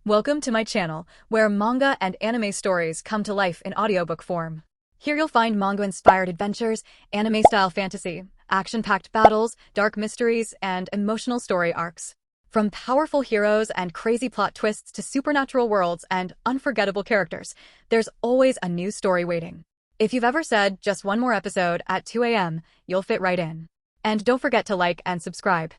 Welcome to my channel, where manga and anime stories come to life in audiobook form. Here you'll find manga-inspired adventures, anime-style fantasy, action-packed battles, dark mysteries, and emotional story arcs. From powerful heroes and crazy plot twists to supernatural worlds and unforgettable characters, there's always a new story waiting. If you've ever said just one more episode at 2 a.m., you'll fit right in. And don't forget to like and subscribe.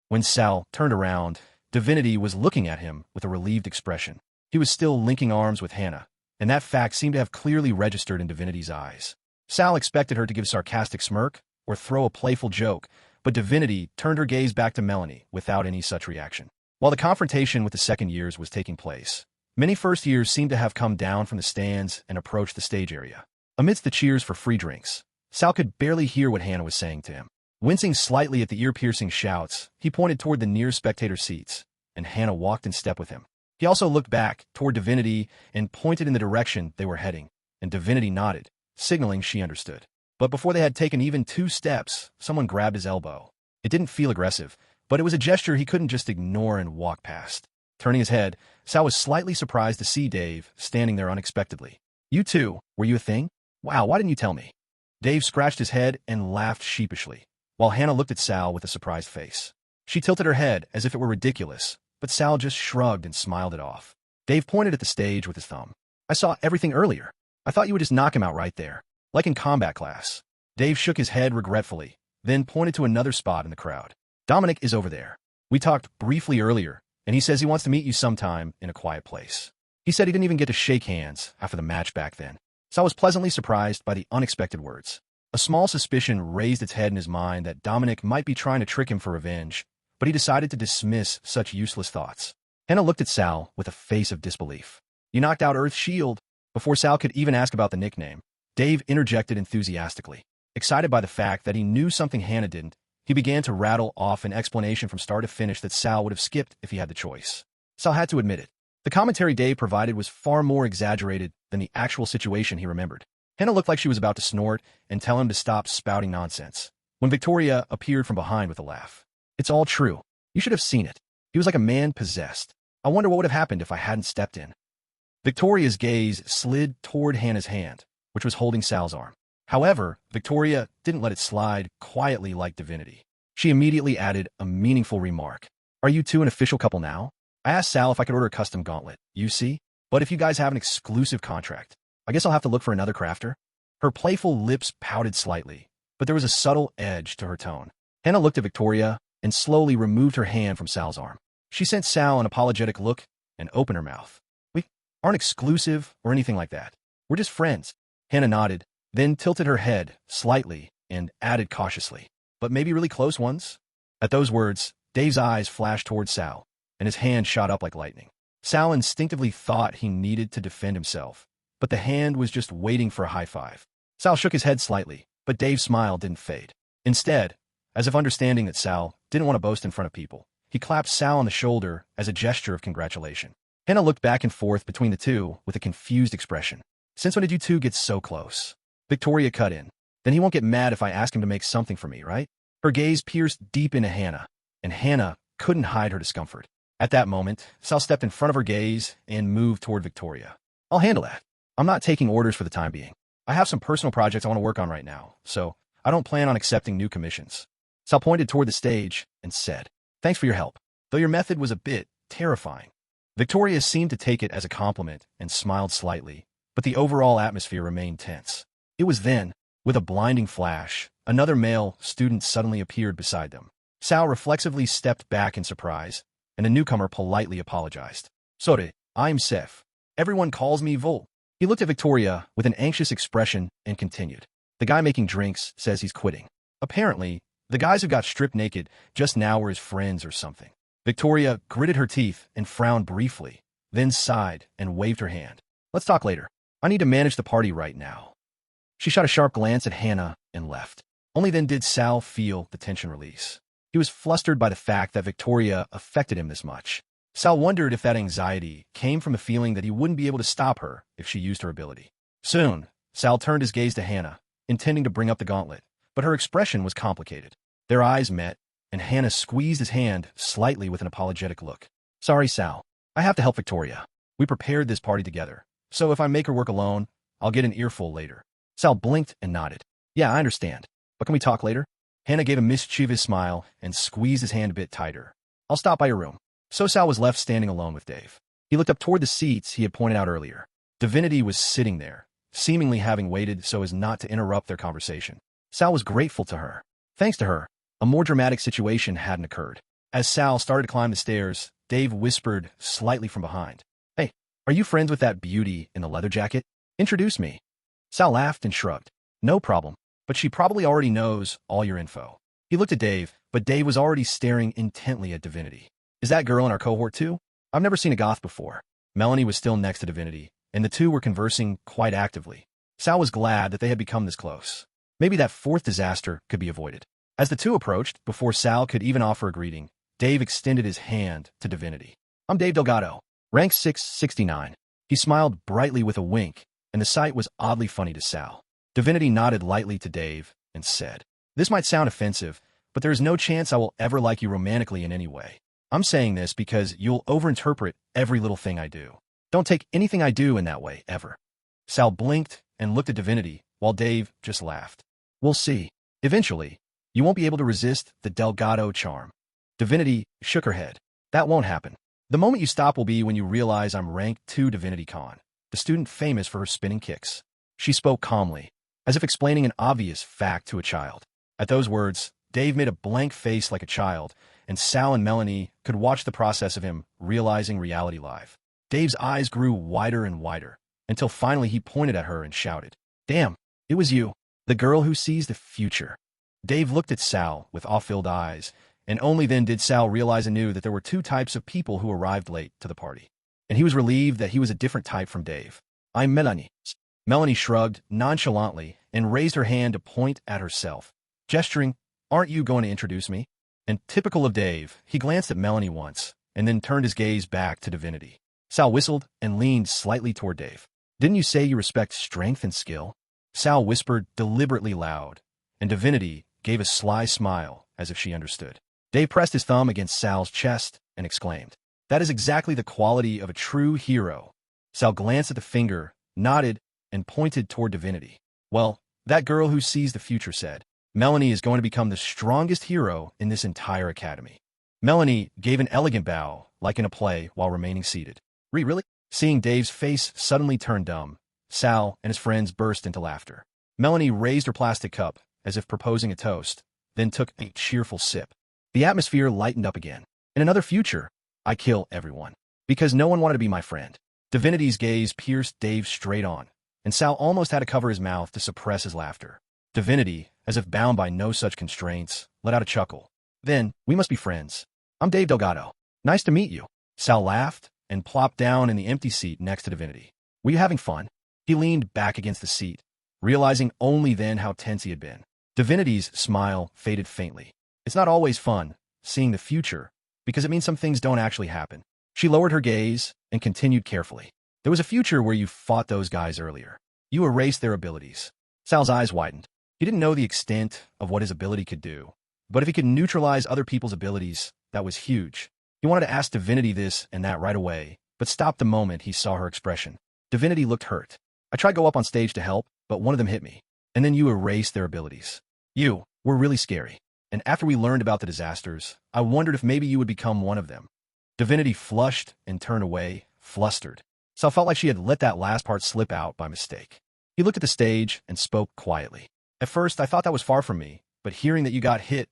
When Sal turned around, Divinity was looking at him with a relieved expression. He was still linking arms with Hannah, and that fact seemed to have clearly registered in Divinity's eyes. Sal expected her to give a sarcastic smirk or throw a playful joke, but Divinity turned her gaze back to Melanie without any such reaction. While the confrontation with the second years was taking place, many first years seemed to have come down from the stands and approached the stage area. Amidst the cheers for free drinks, Sal could barely hear what Hannah was saying to him. Wincing slightly at the ear-piercing shouts, he pointed toward the near spectator seats, and Hannah walked in step with him. He also looked back toward Divinity and pointed in the direction they were heading, and Divinity nodded, signaling she understood. But before they had taken even 2 steps, someone grabbed his elbow. It didn't feel aggressive, but it was a gesture he couldn't just ignore and walk past. Turning his head, Sal was slightly surprised to see Dave standing there unexpectedly. "You two, were you a thing? Wow, why didn't you tell me?" Dave scratched his head and laughed sheepishly, while Hannah looked at Sal with a surprised face. She tilted her head as if it were ridiculous, but Sal just shrugged and smiled it off. Dave pointed at the stage with his thumb. "I saw everything earlier. I thought you would just knock him out right there, like in combat class." Dave shook his head regretfully, then pointed to another spot in the crowd. "Dominic is over there. We talked briefly earlier, and he says he wants to meet you sometime in a quiet place. He said he didn't even get to shake hands after the match back then." Sal was pleasantly surprised by the unexpected words. A small suspicion raised its head in his mind that Dominic might be trying to trick him for revenge, but he decided to dismiss such useless thoughts. Hannah looked at Sal with a face of disbelief. "You knocked out Earth's shield." Before Sal could even ask about the nickname, Dave interjected enthusiastically. Excited by the fact that he knew something Hannah didn't, he began to rattle off an explanation from start to finish that Sal would have skipped if he had the choice. Sal had to admit it. The commentary Dave provided was far more exaggerated than the actual situation he remembered. Hannah looked like she was about to snort and tell him to stop spouting nonsense, when Victoria appeared from behind with a laugh. "It's all true. You should have seen it. He was like a man possessed. I wonder what would have happened if I hadn't stepped in." Victoria's gaze slid toward Hannah's hand, which was holding Sal's arm. However, Victoria didn't let it slide quietly like Divinity. She immediately added a meaningful remark. "Are you two an official couple now? I asked Sal if I could order a custom gauntlet, you see? But if you guys have an exclusive contract, I guess I'll have to look for another crafter." Her playful lips pouted slightly, but there was a subtle edge to her tone. Hannah looked at Victoria and slowly removed her hand from Sal's arm. She sent Sal an apologetic look and opened her mouth. "We aren't exclusive or anything like that. We're just friends." Hannah nodded, then tilted her head slightly and added cautiously, "But maybe really close ones?" At those words, Dave's eyes flashed toward Sal, and his hand shot up like lightning. Sal instinctively thought he needed to defend himself, but the hand was just waiting for a high five. Sal shook his head slightly, but Dave's smile didn't fade. Instead, as if understanding that Sal didn't want to boast in front of people, he clapped Sal on the shoulder as a gesture of congratulation. Hannah looked back and forth between the two with a confused expression. "Since when did you two get so close?" Victoria cut in. "Then he won't get mad if I ask him to make something for me, right?" Her gaze pierced deep into Hannah, and Hannah couldn't hide her discomfort. At that moment, Sal stepped in front of her gaze and moved toward Victoria. "I'll handle that. I'm not taking orders for the time being. I have some personal projects I want to work on right now, so I don't plan on accepting new commissions." Sal pointed toward the stage and said, "Thanks for your help, though your method was a bit terrifying." Victoria seemed to take it as a compliment and smiled slightly, but the overall atmosphere remained tense. It was then, with a blinding flash, another male student suddenly appeared beside them. Sal reflexively stepped back in surprise, and the newcomer politely apologized. "Sorry, I'm Seth. Everyone calls me Vol." He looked at Victoria with an anxious expression and continued. "The guy making drinks says he's quitting. Apparently, the guys who got stripped naked just now were his friends or something." Victoria gritted her teeth and frowned briefly, then sighed and waved her hand. "Let's talk later. I need to manage the party right now." She shot a sharp glance at Hannah and left. Only then did Sal feel the tension release. He was flustered by the fact that Victoria affected him this much. Sal wondered if that anxiety came from the feeling that he wouldn't be able to stop her if she used her ability. Soon, Sal turned his gaze to Hannah, intending to bring up the gauntlet, but her expression was complicated. Their eyes met, and Hannah squeezed his hand slightly with an apologetic look. "Sorry, Sal. I have to help Victoria. We prepared this party together, so if I make her work alone, I'll get an earful later. Sal blinked and nodded. Yeah, I understand. But can we talk later? Hannah gave a mischievous smile and squeezed his hand a bit tighter. I'll stop by your room. So Sal was left standing alone with Dave. He looked up toward the seats he had pointed out earlier. Divinity was sitting there, seemingly having waited so as not to interrupt their conversation. Sal was grateful to her. Thanks to her, a more dramatic situation hadn't occurred. As Sal started to climb the stairs, Dave whispered slightly from behind. Hey, are you friends with that beauty in the leather jacket? Introduce me. Sal laughed and shrugged. No problem, but she probably already knows all your info. He looked at Dave, but Dave was already staring intently at Divinity. Is that girl in our cohort too? I've never seen a goth before. Melanie was still next to Divinity, and the two were conversing quite actively. Sal was glad that they had become this close. Maybe that fourth disaster could be avoided. As the two approached, before Sal could even offer a greeting, Dave extended his hand to Divinity. I'm Dave Delgado, rank 669. He smiled brightly with a wink, and the sight was oddly funny to Sal. Divinity nodded lightly to Dave and said, This might sound offensive, but there is no chance I will ever like you romantically in any way. I'm saying this because you'll overinterpret every little thing I do. Don't take anything I do in that way, ever. Sal blinked and looked at Divinity, while Dave just laughed. We'll see. Eventually, you won't be able to resist the Delgado charm. Divinity shook her head. That won't happen. The moment you stop will be when you realize I'm rank 2 Divinity Con, the student famous for her spinning kicks. She spoke calmly, as if explaining an obvious fact to a child. At those words, Dave made a blank face like a child, and Sal and Melanie could watch the process of him realizing reality live. Dave's eyes grew wider and wider, until finally he pointed at her and shouted, Damn, it was you, the girl who sees the future. Dave looked at Sal with awe-filled eyes, and only then did Sal realize anew that there were two types of people who arrived late to the party. And he was relieved that he was a different type from Dave. I'm Melanie. Melanie shrugged nonchalantly and raised her hand to point at herself, gesturing, Aren't you going to introduce me? And typical of Dave, he glanced at Melanie once, and then turned his gaze back to Divinity. Sal whistled and leaned slightly toward Dave. Didn't you say you respect strength and skill? Sal whispered deliberately loud, and Divinity gave a sly smile as if she understood. Dave pressed his thumb against Sal's chest and exclaimed, That is exactly the quality of a true hero. Sal glanced at the finger, nodded, and pointed toward Divinity. Well, that girl who sees the future said, Melanie is going to become the strongest hero in this entire academy. Melanie gave an elegant bow, like in a play, while remaining seated. Really? Seeing Dave's face suddenly turn dumb, Sal and his friends burst into laughter. Melanie raised her plastic cup, as if proposing a toast, then took a cheerful sip. The atmosphere lightened up again. In another future, I kill everyone. Because no one wanted to be my friend. Divinity's gaze pierced Dave straight on, and Sal almost had to cover his mouth to suppress his laughter. Divinity, as if bound by no such constraints, let out a chuckle. Then, we must be friends. I'm Dave Delgado. Nice to meet you. Sal laughed and plopped down in the empty seat next to Divinity. Were you having fun? He leaned back against the seat, realizing only then how tense he had been. Divinity's smile faded faintly. It's not always fun, seeing the future, because it means some things don't actually happen. She lowered her gaze and continued carefully. There was a future where you fought those guys earlier. You erased their abilities. Sal's eyes widened. He didn't know the extent of what his ability could do, but if he could neutralize other people's abilities, that was huge. He wanted to ask Divinity this and that right away, but stopped the moment he saw her expression. Divinity looked hurt. I tried to go up on stage to help, but one of them hit me. And then you erased their abilities. You were really scary. And after we learned about the disasters, I wondered if maybe you would become one of them. Divinity flushed and turned away, flustered. Sal felt like she had let that last part slip out by mistake. He looked at the stage and spoke quietly. At first, I thought that was far from me, but hearing that you got hit,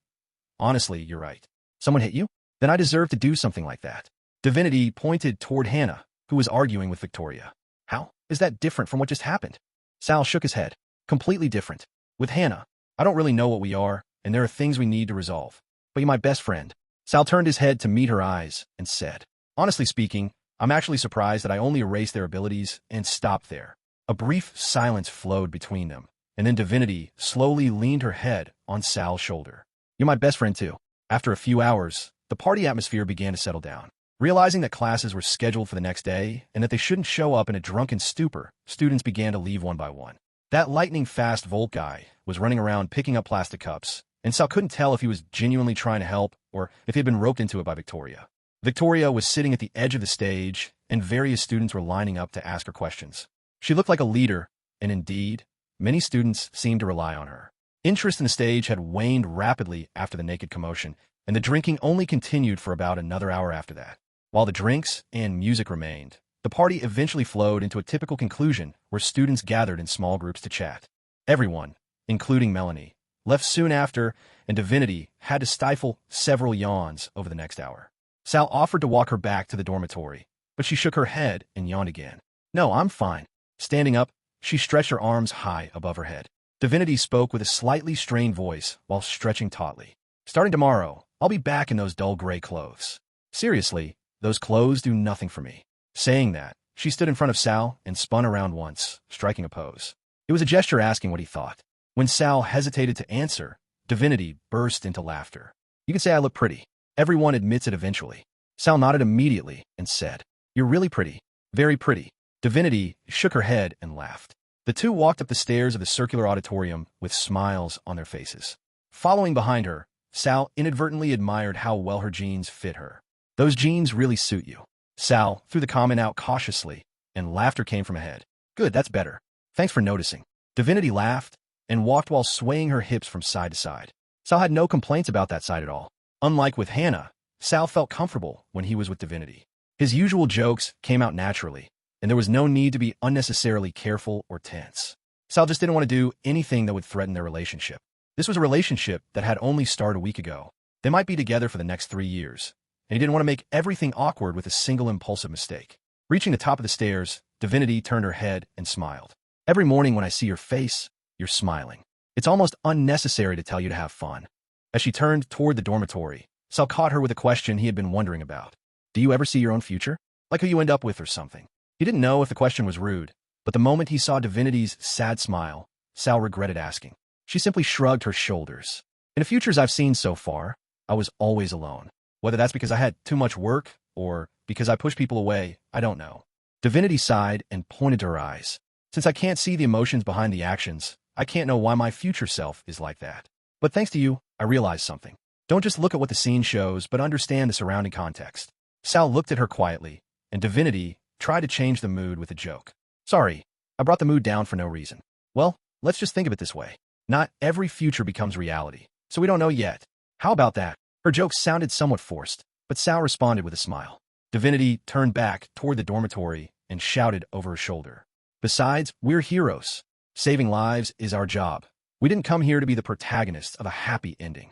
honestly, you're right. Someone hit you? Then I deserve to do something like that. Divinity pointed toward Hannah, who was arguing with Victoria. How is that different from what just happened? Sal shook his head. Completely different. With Hannah, I don't really know what we are, and there are things we need to resolve. But you're my best friend. Sal turned his head to meet her eyes and said, Honestly speaking, I'm actually surprised that I only erased their abilities and stopped there. A brief silence flowed between them, and then Divinity slowly leaned her head on Sal's shoulder. You're my best friend too. After a few hours, the party atmosphere began to settle down. Realizing that classes were scheduled for the next day and that they shouldn't show up in a drunken stupor, students began to leave one by one. That lightning-fast Volt guy was running around picking up plastic cups, and Sal couldn't tell if he was genuinely trying to help or if he had been roped into it by Victoria. Victoria was sitting at the edge of the stage, and various students were lining up to ask her questions. She looked like a leader, and indeed, many students seemed to rely on her. Interest in the stage had waned rapidly after the naked commotion, and the drinking only continued for about another hour after that. While the drinks and music remained, the party eventually flowed into a typical conclusion where students gathered in small groups to chat. Everyone, including Melanie, left soon after, and Divinity had to stifle several yawns over the next hour. Sal offered to walk her back to the dormitory, but she shook her head and yawned again. "No, I'm fine." Standing up, she stretched her arms high above her head. Divinity spoke with a slightly strained voice while stretching tautly. "Starting tomorrow, I'll be back in those dull gray clothes. Seriously, those clothes do nothing for me." Saying that, she stood in front of Sal and spun around once, striking a pose. It was a gesture asking what he thought. When Sal hesitated to answer, Divinity burst into laughter. "You can say I look pretty. Everyone admits it eventually." Sal nodded immediately and said, "You're really pretty. Very pretty." Divinity shook her head and laughed. The two walked up the stairs of the circular auditorium with smiles on their faces. Following behind her, Sal inadvertently admired how well her jeans fit her. "Those jeans really suit you." Sal threw the comment out cautiously, and laughter came from ahead. "Good, that's better. Thanks for noticing." Divinity laughed and walked while swaying her hips from side to side. Sal had no complaints about that side at all. Unlike with Hannah, Sal felt comfortable when he was with Divinity. His usual jokes came out naturally, and there was no need to be unnecessarily careful or tense. Sal just didn't want to do anything that would threaten their relationship. This was a relationship that had only started a week ago. They might be together for the next 3 years, and he didn't want to make everything awkward with a single impulsive mistake. Reaching the top of the stairs, Divinity turned her head and smiled. "Every morning when I see your face, you're smiling. It's almost unnecessary to tell you to have fun." As she turned toward the dormitory, Sal caught her with a question he had been wondering about. "Do you ever see your own future? Like who you end up with or something?" He didn't know if the question was rude, but the moment he saw Divinity's sad smile, Sal regretted asking. She simply shrugged her shoulders. "In the futures I've seen so far, I was always alone. Whether that's because I had too much work or because I pushed people away, I don't know." Divinity sighed and pointed to her eyes. "Since I can't see the emotions behind the actions, I can't know why my future self is like that. But thanks to you, I realized something. Don't just look at what the scene shows, but understand the surrounding context." Sal looked at her quietly, and Divinity tried to change the mood with a joke. "Sorry, I brought the mood down for no reason. Well, let's just think of it this way. Not every future becomes reality, so we don't know yet. How about that?" Her joke sounded somewhat forced, but Sal responded with a smile. Divinity turned back toward the dormitory and shouted over her shoulder. "Besides, we're heroes. Saving lives is our job. We didn't come here to be the protagonists of a happy ending."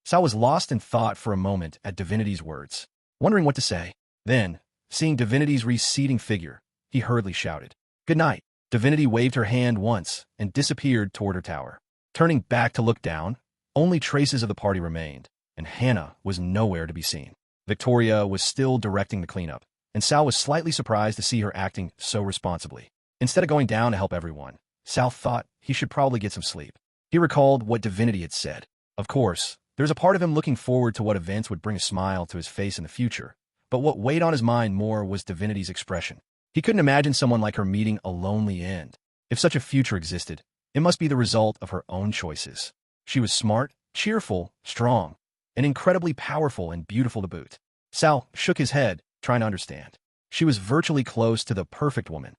Sal was lost in thought for a moment at Divinity's words, wondering what to say. Then, seeing Divinity's receding figure, he hurriedly shouted, "Good night." Divinity waved her hand once and disappeared toward her tower. Turning back to look down, only traces of the party remained, and Hannah was nowhere to be seen. Victoria was still directing the cleanup, and Sal was slightly surprised to see her acting so responsibly. Instead of going down to help everyone, Sal thought he should probably get some sleep. He recalled what Divinity had said. Of course, there was a part of him looking forward to what events would bring a smile to his face in the future, but what weighed on his mind more was Divinity's expression. He couldn't imagine someone like her meeting a lonely end. If such a future existed, it must be the result of her own choices. She was smart, cheerful, strong, and incredibly powerful and beautiful to boot. Sal shook his head, trying to understand. She was virtually close to the perfect woman.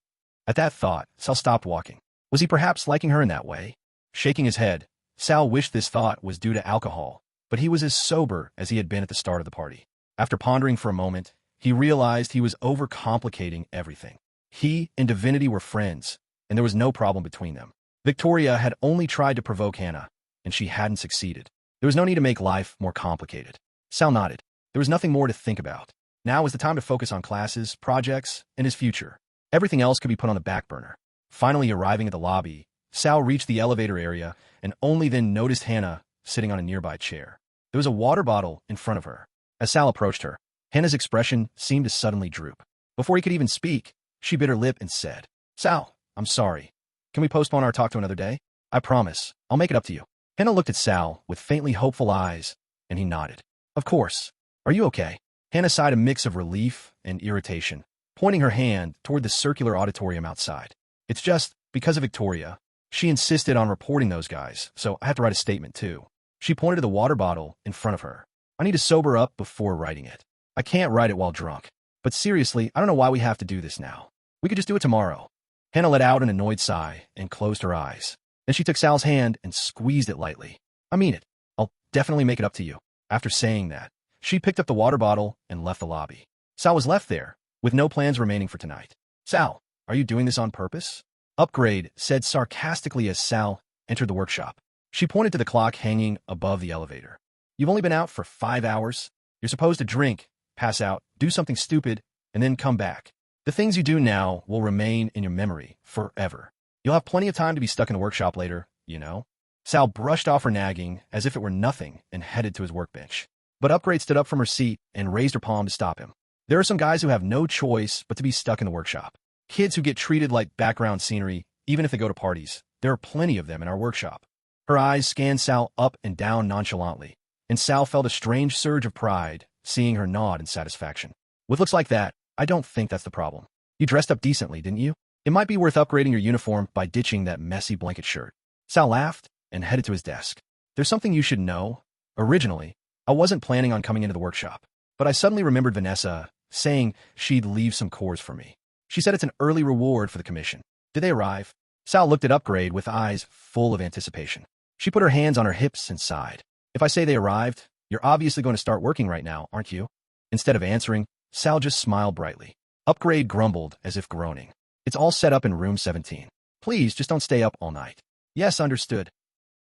At that thought, Sal stopped walking. Was he perhaps liking her in that way? Shaking his head, Sal wished this thought was due to alcohol, but he was as sober as he had been at the start of the party. After pondering for a moment, he realized he was overcomplicating everything. He and Divinity were friends, and there was no problem between them. Victoria had only tried to provoke Hannah, and she hadn't succeeded. There was no need to make life more complicated. Sal nodded. There was nothing more to think about. Now was the time to focus on classes, projects, and his future. Everything else could be put on the back burner. Finally arriving at the lobby, Sal reached the elevator area and only then noticed Hannah sitting on a nearby chair. There was a water bottle in front of her. As Sal approached her, Hannah's expression seemed to suddenly droop. Before he could even speak, she bit her lip and said, "Sal, I'm sorry. Can we postpone our talk to another day? I promise, I'll make it up to you." Hannah looked at Sal with faintly hopeful eyes, and he nodded. "Of course. Are you okay?" Hannah sighed a mix of relief and irritation, pointing her hand toward the circular auditorium outside. "It's just, because of Victoria. She insisted on reporting those guys, so I have to write a statement too." She pointed to the water bottle in front of her. "I need to sober up before writing it." I can't write it while drunk. But seriously, I don't know why we have to do this now. We could just do it tomorrow. Hannah let out an annoyed sigh and closed her eyes. Then she took Sal's hand and squeezed it lightly. I mean it. I'll definitely make it up to you. After saying that, she picked up the water bottle and left the lobby. Sal was left there, with no plans remaining for tonight. Sal, are you doing this on purpose? Upgrade said sarcastically as Sal entered the workshop. She pointed to the clock hanging above the elevator. You've only been out for 5 hours. You're supposed to drink, pass out, do something stupid, and then come back. The things you do now will remain in your memory forever. You'll have plenty of time to be stuck in the workshop later, you know? Sal brushed off her nagging as if it were nothing and headed to his workbench. But Upgrade stood up from her seat and raised her palm to stop him. There are some guys who have no choice but to be stuck in the workshop. Kids who get treated like background scenery, even if they go to parties. There are plenty of them in our workshop. Her eyes scanned Sal up and down nonchalantly, and Sal felt a strange surge of pride, seeing her nod in satisfaction. With looks like that, I don't think that's the problem. You dressed up decently, didn't you? It might be worth upgrading your uniform by ditching that messy blanket shirt. Sal laughed and headed to his desk. There's something you should know. Originally, I wasn't planning on coming into the workshop, but I suddenly remembered Vanessa saying she'd leave some cores for me. She said it's an early reward for the commission. Did they arrive? Sal looked at Upgrade with eyes full of anticipation. She put her hands on her hips and sighed. If I say they arrived, you're obviously going to start working right now, aren't you? Instead of answering, Sal just smiled brightly. Upgrade grumbled as if groaning. It's all set up in room 17. Please, just don't stay up all night. Yes, understood.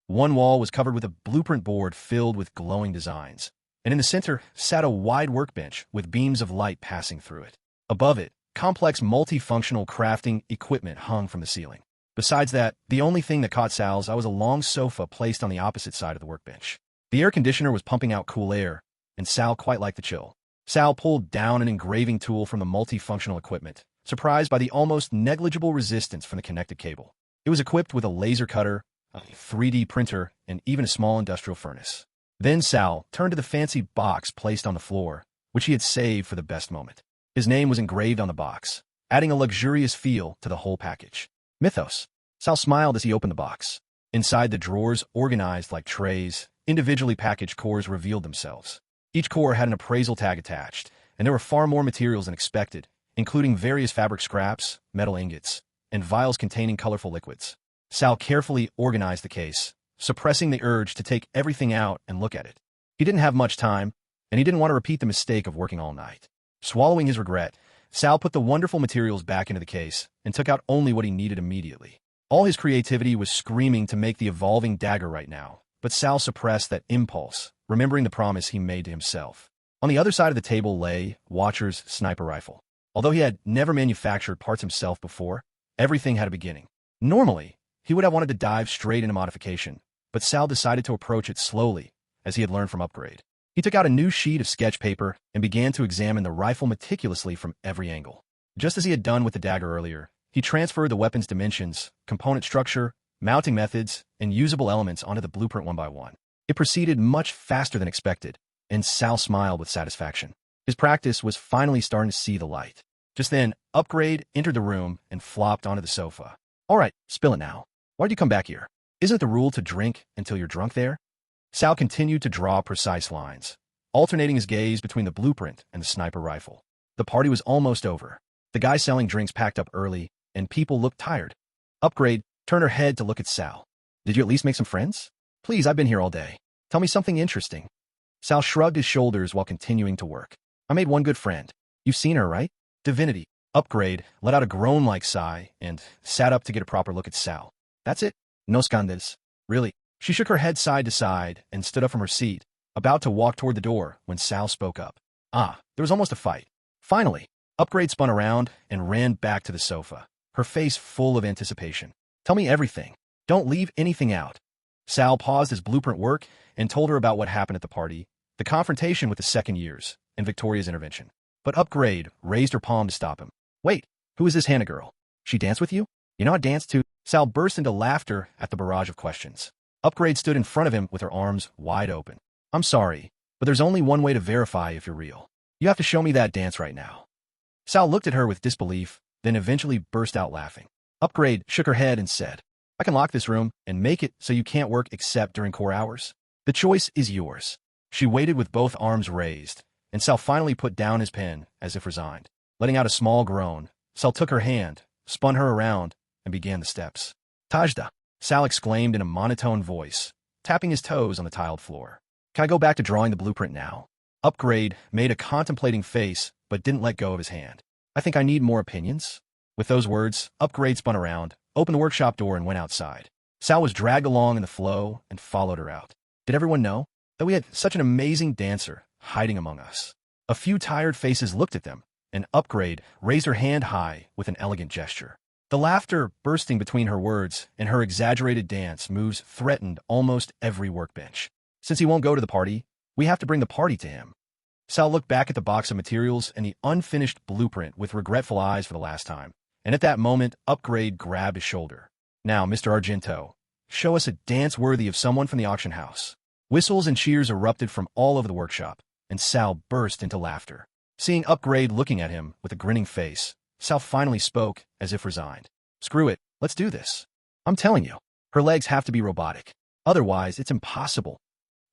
One wall was covered with a blueprint board filled with glowing designs, and in the center sat a wide workbench with beams of light passing through it. Above it, complex multifunctional crafting equipment hung from the ceiling. Besides that, the only thing that caught Sal's eye was a long sofa placed on the opposite side of the workbench. The air conditioner was pumping out cool air, and Sal quite liked the chill. Sal pulled down an engraving tool from the multifunctional equipment, surprised by the almost negligible resistance from the connected cable. It was equipped with a laser cutter, a 3D printer, and even a small industrial furnace. Then Sal turned to the fancy box placed on the floor, which he had saved for the best moment. His name was engraved on the box, adding a luxurious feel to the whole package. Mythos. Sal smiled as he opened the box. Inside the drawers, organized like trays, individually packaged cores revealed themselves. Each core had an appraisal tag attached, and there were far more materials than expected, including various fabric scraps, metal ingots, and vials containing colorful liquids. Sal carefully organized the case, suppressing the urge to take everything out and look at it. He didn't have much time, and he didn't want to repeat the mistake of working all night. Swallowing his regret, Sal put the wonderful materials back into the case and took out only what he needed immediately. All his creativity was screaming to make the evolving dagger right now, but Sal suppressed that impulse, remembering the promise he made to himself. On the other side of the table lay Watcher's sniper rifle. Although he had never manufactured parts himself before, everything had a beginning. Normally, he would have wanted to dive straight into modification, but Sal decided to approach it slowly, as he had learned from Upgrade. He took out a new sheet of sketch paper and began to examine the rifle meticulously from every angle. Just as he had done with the dagger earlier, he transferred the weapon's dimensions, component structure, mounting methods, and usable elements onto the blueprint one by one. It proceeded much faster than expected, and Sal smiled with satisfaction. His practice was finally starting to see the light. Just then, Upgrade entered the room and flopped onto the sofa. All right, spill it now. Why'd you come back here? Isn't it the rule to drink until you're drunk there? Sal continued to draw precise lines, alternating his gaze between the blueprint and the sniper rifle. The party was almost over. The guy selling drinks packed up early, and people looked tired. Upgrade turned her head to look at Sal. Did you at least make some friends? Please, I've been here all day. Tell me something interesting. Sal shrugged his shoulders while continuing to work. I made one good friend. You've seen her, right? Divinity. Upgrade let out a groan-like sigh and sat up to get a proper look at Sal. That's it? No scandals. Really? She shook her head side to side and stood up from her seat, about to walk toward the door when Sal spoke up. There was almost a fight. Finally, Upgrade spun around and ran back to the sofa, her face full of anticipation. Tell me everything. Don't leave anything out. Sal paused his blueprint work and told her about what happened at the party, the confrontation with the second years, and Victoria's intervention. But Upgrade raised her palm to stop him. Wait, who is this Hannah girl? She danced with you? You know I danced too. Sal burst into laughter at the barrage of questions. Upgrade stood in front of him with her arms wide open. I'm sorry, but there's only one way to verify if you're real. You have to show me that dance right now. Sal looked at her with disbelief, then eventually burst out laughing. Upgrade shook her head and said, I can lock this room and make it so you can't work except during core hours. The choice is yours. She waited with both arms raised, and Sal finally put down his pen as if resigned. Letting out a small groan, Sal took her hand, spun her around, and began the steps. Tajda, Sal exclaimed in a monotone voice, tapping his toes on the tiled floor. Can I go back to drawing the blueprint now? Upgrade made a contemplating face but didn't let go of his hand. I think I need more opinions. With those words, Upgrade spun around, opened the workshop door, and went outside. Sal was dragged along in the flow and followed her out. Did everyone know that we had such an amazing dancer hiding among us? A few tired faces looked at them, and Upgrade raised her hand high with an elegant gesture. The laughter bursting between her words and her exaggerated dance moves threatened almost every workbench. Since he won't go to the party, we have to bring the party to him. Sal looked back at the box of materials and the unfinished blueprint with regretful eyes for the last time, and at that moment, Upgrade grabbed his shoulder. Now, Mr. Argento, show us a dance worthy of someone from the auction house. Whistles and cheers erupted from all over the workshop, and Sal burst into laughter. Seeing Upgrade looking at him with a grinning face, Sal finally spoke, as if resigned. Screw it, let's do this. I'm telling you, her legs have to be robotic. Otherwise, it's impossible.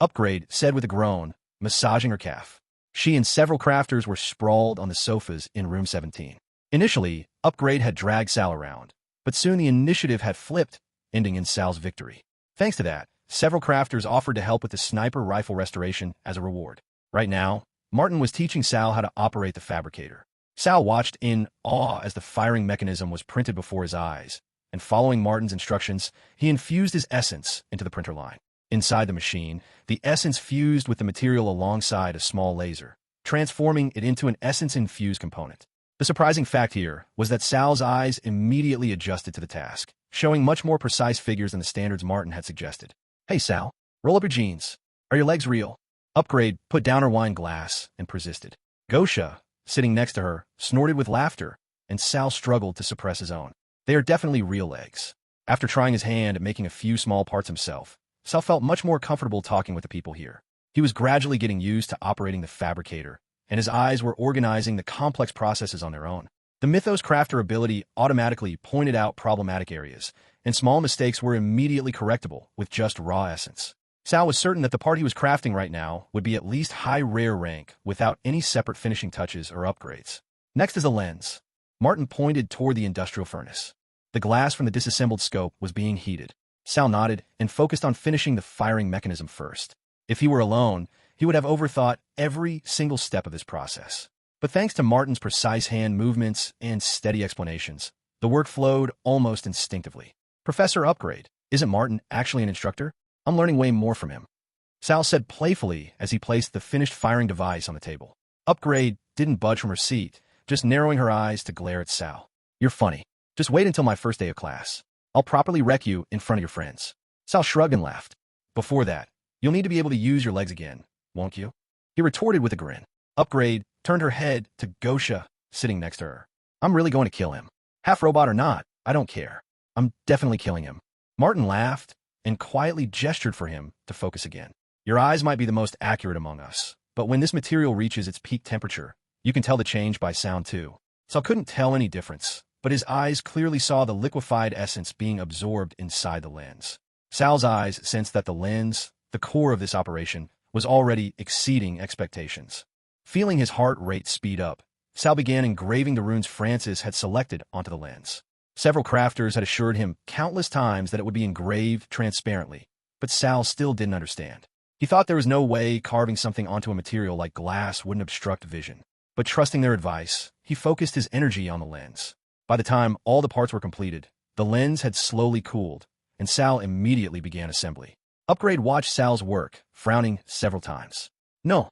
Upgrade said with a groan, massaging her calf. She and several crafters were sprawled on the sofas in room 17. Initially, Upgrade had dragged Sal around, but soon the initiative had flipped, ending in Sal's victory. Thanks to that, several crafters offered to help with the sniper rifle restoration as a reward. Right now, Martin was teaching Sal how to operate the fabricator. Sal watched in awe as the firing mechanism was printed before his eyes, and following Martin's instructions, he infused his essence into the printer line. Inside the machine, the essence fused with the material alongside a small laser, transforming it into an essence-infused component. The surprising fact here was that Sal's eyes immediately adjusted to the task, showing much more precise figures than the standards Martin had suggested. Hey Sal, roll up your jeans. Are your legs real? Upgrade put down her wine glass and persisted. Gosha, sitting next to her, snorted with laughter, and Sal struggled to suppress his own. They are definitely real legs. After trying his hand at making a few small parts himself, Sal felt much more comfortable talking with the people here. He was gradually getting used to operating the fabricator, and his eyes were organizing the complex processes on their own. The Mythos Crafter ability automatically pointed out problematic areas, and small mistakes were immediately correctable with just raw essence. Sal was certain that the part he was crafting right now would be at least high rare rank without any separate finishing touches or upgrades. Next is a lens. Martin pointed toward the industrial furnace. The glass from the disassembled scope was being heated. Sal nodded and focused on finishing the firing mechanism first. If he were alone, he would have overthought every single step of this process. But thanks to Martin's precise hand movements and steady explanations, the work flowed almost instinctively. Professor Upgrade, isn't Martin actually an instructor? I'm learning way more from him. Sal said playfully as he placed the finished firing device on the table. Upgrade didn't budge from her seat, just narrowing her eyes to glare at Sal. You're funny. Just wait until my first day of class. I'll properly wreck you in front of your friends. Sal shrugged and laughed. Before that, you'll need to be able to use your legs again, won't you? He retorted with a grin. Upgrade turned her head to Gosha, sitting next to her. I'm really going to kill him. Half robot or not, I don't care. I'm definitely killing him. Martin laughed and quietly gestured for him to focus again. Your eyes might be the most accurate among us, but when this material reaches its peak temperature, you can tell the change by sound too. Sal couldn't tell any difference, but his eyes clearly saw the liquefied essence being absorbed inside the lens. Sal's eyes sensed that the lens, the core of this operation, was already exceeding expectations. Feeling his heart rate speed up, Sal began engraving the runes Francis had selected onto the lens. Several crafters had assured him countless times that it would be engraved transparently, but Sal still didn't understand. He thought there was no way carving something onto a material like glass wouldn't obstruct vision. But trusting their advice, he focused his energy on the lens. By the time all the parts were completed, the lens had slowly cooled, and Sal immediately began assembly. Upgrade watched Sal's work, frowning several times. No.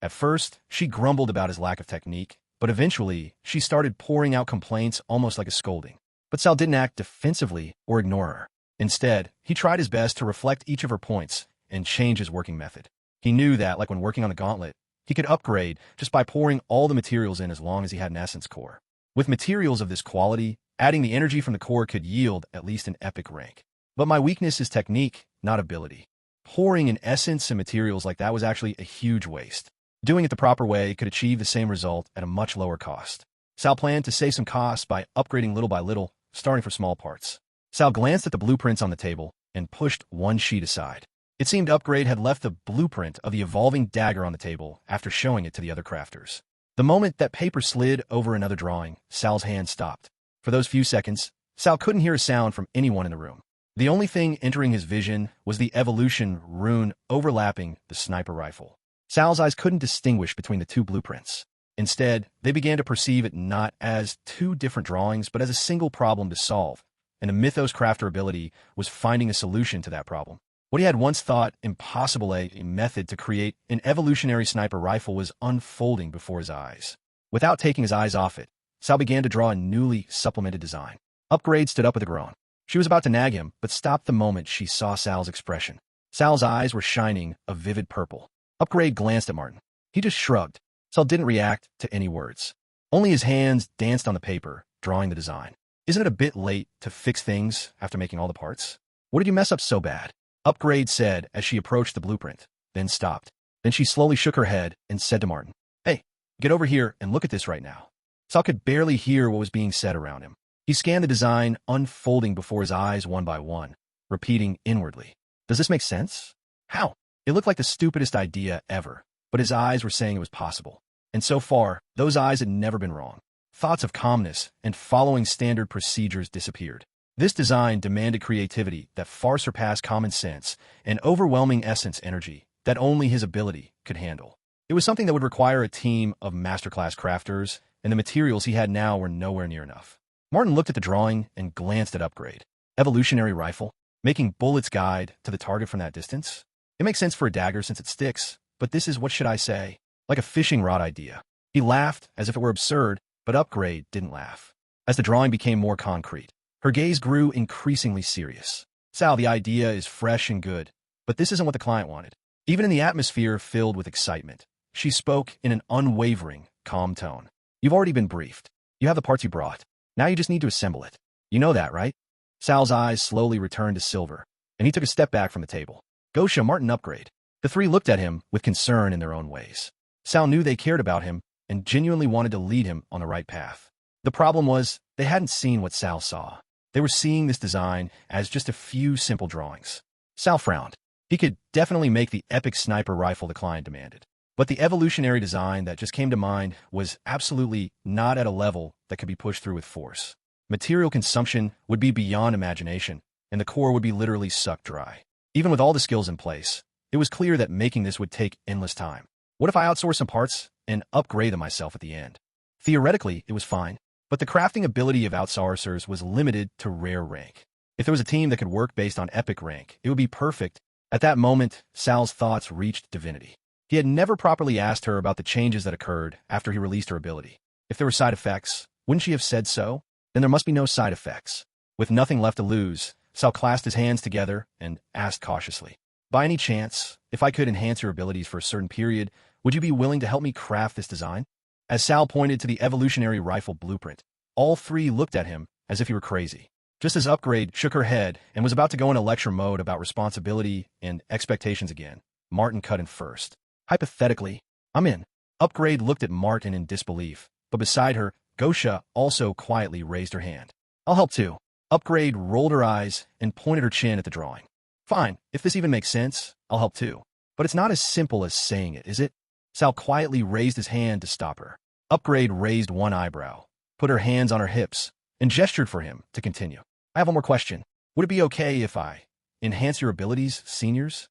At first, she grumbled about his lack of technique, but eventually, she started pouring out complaints almost like a scolding. But Sal didn't act defensively or ignore her. Instead, he tried his best to reflect each of her points and change his working method. He knew that, like when working on the gauntlet, he could upgrade just by pouring all the materials in as long as he had an essence core. With materials of this quality, adding the energy from the core could yield at least an epic rank. But my weakness is technique, not ability. Pouring an essence and materials like that was actually a huge waste. Doing it the proper way could achieve the same result at a much lower cost. Sal planned to save some costs by upgrading little by little, starting for small parts. Sal glanced at the blueprints on the table and pushed one sheet aside. It seemed Upgrade had left the blueprint of the evolving dagger on the table after showing it to the other crafters. The moment that paper slid over another drawing, Sal's hand stopped. For those few seconds, Sal couldn't hear a sound from anyone in the room. The only thing entering his vision was the evolution rune overlapping the sniper rifle. Sal's eyes couldn't distinguish between the two blueprints. Instead, they began to perceive it not as two different drawings, but as a single problem to solve, and the Mythos Crafter ability was finding a solution to that problem. What he had once thought impossible, a method to create an evolutionary sniper rifle, was unfolding before his eyes. Without taking his eyes off it, Sal began to draw a newly supplemented design. Upgrade stood up with a groan. She was about to nag him, but stopped the moment she saw Sal's expression. Sal's eyes were shining a vivid purple. Upgrade glanced at Martin. He just shrugged. Sal didn't react to any words. Only his hands danced on the paper, drawing the design. Isn't it a bit late to fix things after making all the parts? What did you mess up so bad? Upgrade said as she approached the blueprint, then stopped. Then she slowly shook her head and said to Martin, "Hey, get over here and look at this right now." Sal could barely hear what was being said around him. He scanned the design unfolding before his eyes one by one, repeating inwardly, "Does this make sense? How?" It looked like the stupidest idea ever, but his eyes were saying it was possible. And so far, those eyes had never been wrong. Thoughts of calmness and following standard procedures disappeared. This design demanded creativity that far surpassed common sense and overwhelming essence energy that only his ability could handle. It was something that would require a team of masterclass crafters, and the materials he had now were nowhere near enough. Martin looked at the drawing and glanced at Upgrade. Evolutionary rifle, making bullets guide to the target from that distance? It makes sense for a dagger since it sticks, but this is, what should I say, like a fishing rod idea. He laughed as if it were absurd, but Upgrade didn't laugh. As the drawing became more concrete, her gaze grew increasingly serious. "Sal, the idea is fresh and good, but this isn't what the client wanted." Even in the atmosphere filled with excitement, she spoke in an unwavering, calm tone. "You've already been briefed. You have the parts you brought. Now you just need to assemble it. You know that, right?" Sal's eyes slowly returned to silver, and he took a step back from the table. Gosha, Martin, Upgrade. The three looked at him with concern in their own ways. Sal knew they cared about him and genuinely wanted to lead him on the right path. The problem was, they hadn't seen what Sal saw. They were seeing this design as just a few simple drawings. Sal frowned. He could definitely make the epic sniper rifle the client demanded. But the evolutionary design that just came to mind was absolutely not at a level that could be pushed through with force. Material consumption would be beyond imagination, and the core would be literally sucked dry. Even with all the skills in place, it was clear that making this would take endless time. What if I outsource some parts and upgrade them myself at the end? Theoretically, it was fine, but the crafting ability of outsourcers was limited to rare rank. If there was a team that could work based on epic rank, it would be perfect. At that moment, Sal's thoughts reached divinity. He had never properly asked her about the changes that occurred after he released her ability. If there were side effects, wouldn't she have said so? Then there must be no side effects. With nothing left to lose, Sal clasped his hands together and asked cautiously, "By any chance, if I could enhance your abilities for a certain period, would you be willing to help me craft this design?" As Sal pointed to the evolutionary rifle blueprint, all three looked at him as if he were crazy. Just as Upgrade shook her head and was about to go into lecture mode about responsibility and expectations again, Martin cut in first. "Hypothetically, I'm in." Upgrade looked at Martin in disbelief, but beside her, Gosha also quietly raised her hand. "I'll help too." Upgrade rolled her eyes and pointed her chin at the drawing. "Fine, if this even makes sense, I'll help too. But it's not as simple as saying it, is it?" Sal quietly raised his hand to stop her. Upgrade raised one eyebrow, put her hands on her hips, and gestured for him to continue. "I have one more question. Would it be okay if I enhance your abilities, seniors?"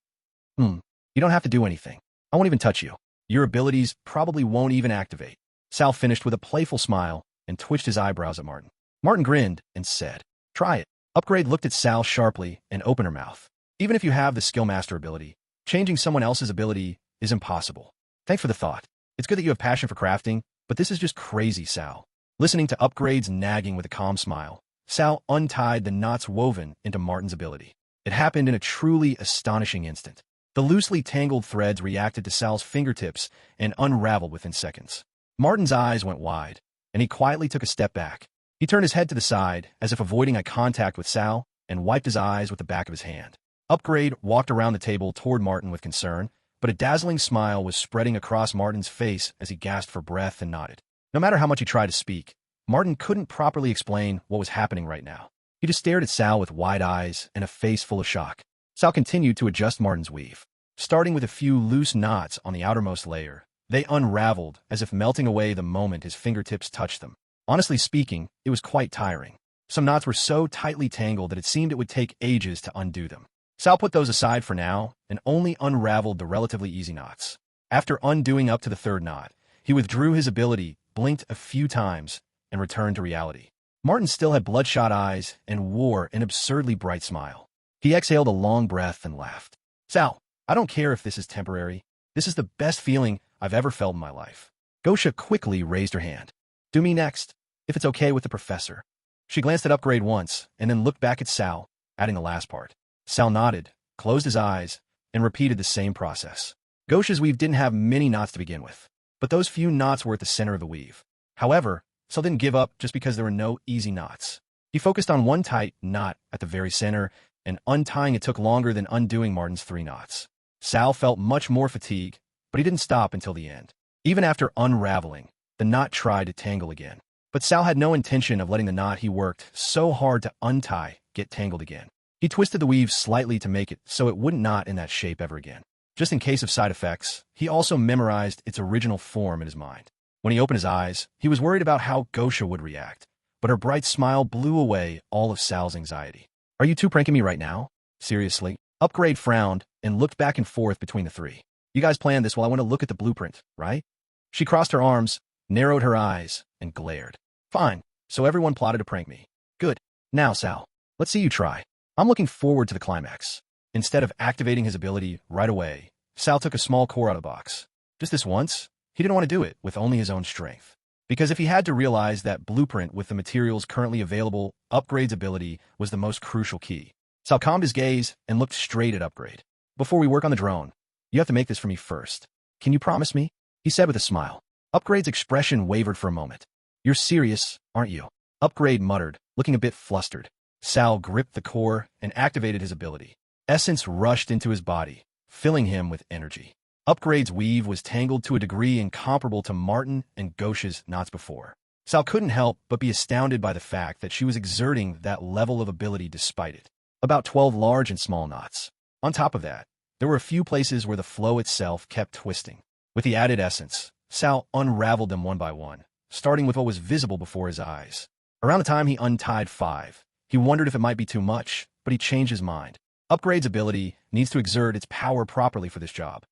You don't have to do anything. I won't even touch you. Your abilities probably won't even activate." Sal finished with a playful smile and twitched his eyebrows at Martin. Martin grinned and said, "Try it." Upgrade looked at Sal sharply and opened her mouth. "Even if you have the skill master ability, changing someone else's ability is impossible." "Thanks for the thought. It's good that you have passion for crafting, but this is just crazy, Sal." Listening to Upgrade's nagging with a calm smile, Sal untied the knots woven into Martin's ability. It happened in a truly astonishing instant. The loosely tangled threads reacted to Sal's fingertips and unraveled within seconds. Martin's eyes went wide, and he quietly took a step back. He turned his head to the side, as if avoiding eye contact with Sal, and wiped his eyes with the back of his hand. Upgrade walked around the table toward Martin with concern, but a dazzling smile was spreading across Martin's face as he gasped for breath and nodded. No matter how much he tried to speak, Martin couldn't properly explain what was happening right now. He just stared at Sal with wide eyes and a face full of shock. Sal continued to adjust Martin's weave. Starting with a few loose knots on the outermost layer, they unraveled as if melting away the moment his fingertips touched them. Honestly speaking, it was quite tiring. Some knots were so tightly tangled that it seemed it would take ages to undo them. Sal put those aside for now and only unraveled the relatively easy knots. After undoing up to the third knot, he withdrew his ability, blinked a few times, and returned to reality. Martin still had bloodshot eyes and wore an absurdly bright smile. He exhaled a long breath and laughed. Sal, I don't care if this is temporary. This is the best feeling I've ever felt in my life. Gosha quickly raised her hand. Do me next, if it's okay with the professor. She glanced at Upgrade once and then looked back at Sal, adding the last part. Sal nodded, closed his eyes, and repeated the same process. Gosha's weave didn't have many knots to begin with, but those few knots were at the center of the weave. However, Sal didn't give up just because there were no easy knots. He focused on one tight knot at the very center, and untying it took longer than undoing Martin's 3 knots. Sal felt much more fatigue, but he didn't stop until the end. Even after unraveling, the knot tried to tangle again. But Sal had no intention of letting the knot he worked so hard to untie get tangled again. He twisted the weave slightly to make it so it wouldn't knot in that shape ever again. Just in case of side effects, he also memorized its original form in his mind. When he opened his eyes, he was worried about how Gosha would react, but her bright smile blew away all of Sal's anxiety. Are you two pranking me right now? Seriously? Upgrade frowned and looked back and forth between the three. You guys planned this while I went to look at the blueprint, right? She crossed her arms, narrowed her eyes, and glared. Fine, so everyone plotted to prank me. Good. Now, Sal, let's see you try. I'm looking forward to the climax. Instead of activating his ability right away, Sal took a small core out of the box. Just this once, he didn't want to do it with only his own strength. Because if he had to realize that blueprint with the materials currently available, Upgrade's ability was the most crucial key. Sal calmed his gaze and looked straight at Upgrade. Before we work on the drone, you have to make this for me first. Can you promise me? He said with a smile. Upgrade's expression wavered for a moment. You're serious, aren't you? Upgrade muttered, looking a bit flustered. Sal gripped the core and activated his ability. Essence rushed into his body, filling him with energy. Upgrade's weave was tangled to a degree incomparable to Martin and Gosha's knots before. Sal couldn't help but be astounded by the fact that she was exerting that level of ability despite it. About 12 large and small knots. On top of that, there were a few places where the flow itself kept twisting. With the added essence, Sal unraveled them one by one, starting with what was visible before his eyes. Around the time he untied 5, he wondered if it might be too much, but he changed his mind. Upgrade's ability needs to exert its power properly for this job.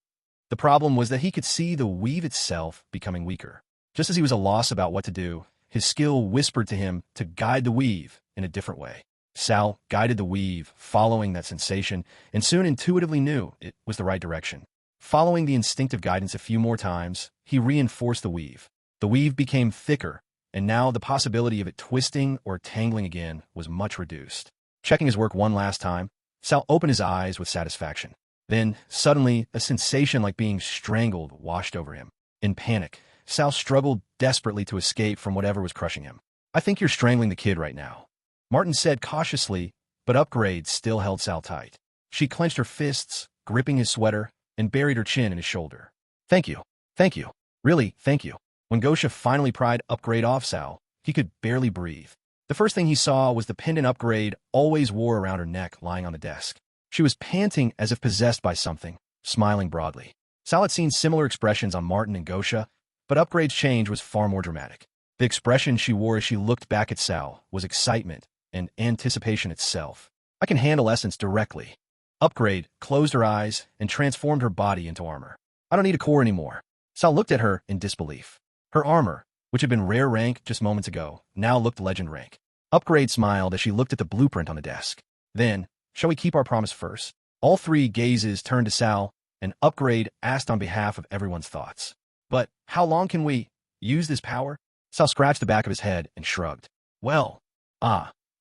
The problem was that he could see the weave itself becoming weaker. Just as he was at a loss about what to do, his skill whispered to him to guide the weave in a different way. Sal guided the weave, following that sensation, and soon intuitively knew it was the right direction. Following the instinctive guidance a few more times, he reinforced the weave. The weave became thicker, and now the possibility of it twisting or tangling again was much reduced. Checking his work one last time, Sal opened his eyes with satisfaction. Then, suddenly, a sensation like being strangled washed over him. In panic, Sal struggled desperately to escape from whatever was crushing him. I think you're strangling the kid right now, Martin said cautiously, but Upgrade still held Sal tight. She clenched her fists, gripping his sweater, and buried her chin in his shoulder. Thank you. Thank you. Really, thank you. When Gosha finally pried Upgrade off Sal, he could barely breathe. The first thing he saw was the pendant Upgrade always wore around her neck lying on the desk. She was panting as if possessed by something, smiling broadly. Sal had seen similar expressions on Martin and Gosha, but Upgrade's change was far more dramatic. The expression she wore as she looked back at Sal was excitement and anticipation itself. I can handle essence directly. Upgrade closed her eyes and transformed her body into armor. I don't need a core anymore. Sal looked at her in disbelief. Her armor, which had been rare rank just moments ago, now looked legend rank. Upgrade smiled as she looked at the blueprint on the desk. Then, shall we keep our promise first? All three gazes turned to Sal, and Upgrade asked on behalf of everyone's thoughts. But how long can we use this power? Sal scratched the back of his head and shrugged. Well,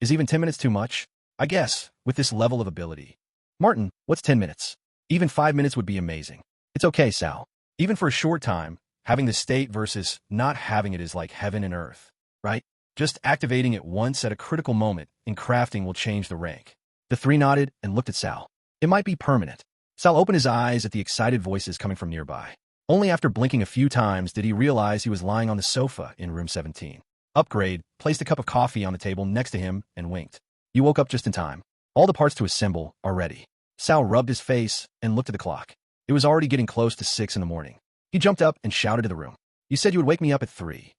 is even 10 minutes too much? I guess, with this level of ability. Martin, what's 10 minutes? Even 5 minutes would be amazing. It's okay, Sal. Even for a short time, having the state versus not having it is like heaven and earth, right? Just activating it once at a critical moment in crafting will change the rank. The three nodded and looked at Sal. It might be permanent. Sal opened his eyes at the excited voices coming from nearby. Only after blinking a few times did he realize he was lying on the sofa in room 17. Upgrade placed a cup of coffee on the table next to him and winked. You woke up just in time. All the parts to assemble are ready. Sal rubbed his face and looked at the clock. It was already getting close to 6 in the morning. He jumped up and shouted to the room. "You said you would wake me up at 3.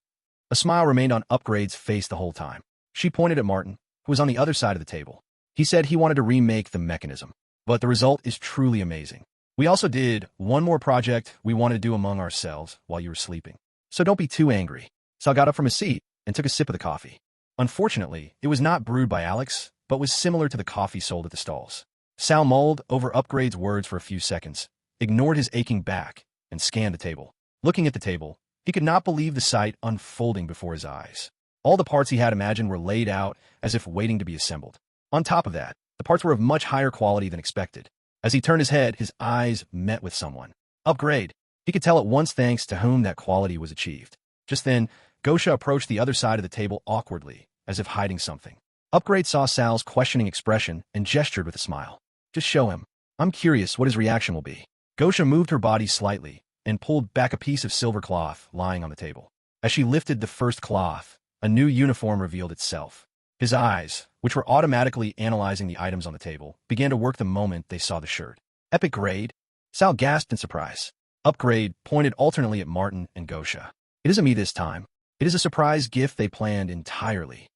A smile remained on Upgrade's face the whole time. She pointed at Martin, who was on the other side of the table. He said he wanted to remake the mechanism, but the result is truly amazing. We also did one more project we wanted to do among ourselves while you were sleeping. So don't be too angry." Sal got up from his seat and took a sip of the coffee. Unfortunately, it was not brewed by Alex, but was similar to the coffee sold at the stalls. Sal mulled over Upgrade's words for a few seconds, ignored his aching back, and scanned the table. Looking at the table, he could not believe the sight unfolding before his eyes. All the parts he had imagined were laid out as if waiting to be assembled. On top of that, the parts were of much higher quality than expected. As he turned his head, his eyes met with someone. Upgrade. He could tell at once thanks to whom that quality was achieved. Just then, Gosha approached the other side of the table awkwardly, as if hiding something. Upgrade saw Sal's questioning expression and gestured with a smile. "Just show him. I'm curious what his reaction will be." Gosha moved her body slightly and pulled back a piece of silver cloth lying on the table. As she lifted the first cloth, a new uniform revealed itself. His eyes, which were automatically analyzing the items on the table, began to work the moment they saw the shirt. "Epic grade?" Sal gasped in surprise. Upgrade pointed alternately at Martin and Gosha. "It isn't me this time. It is a surprise gift they planned entirely."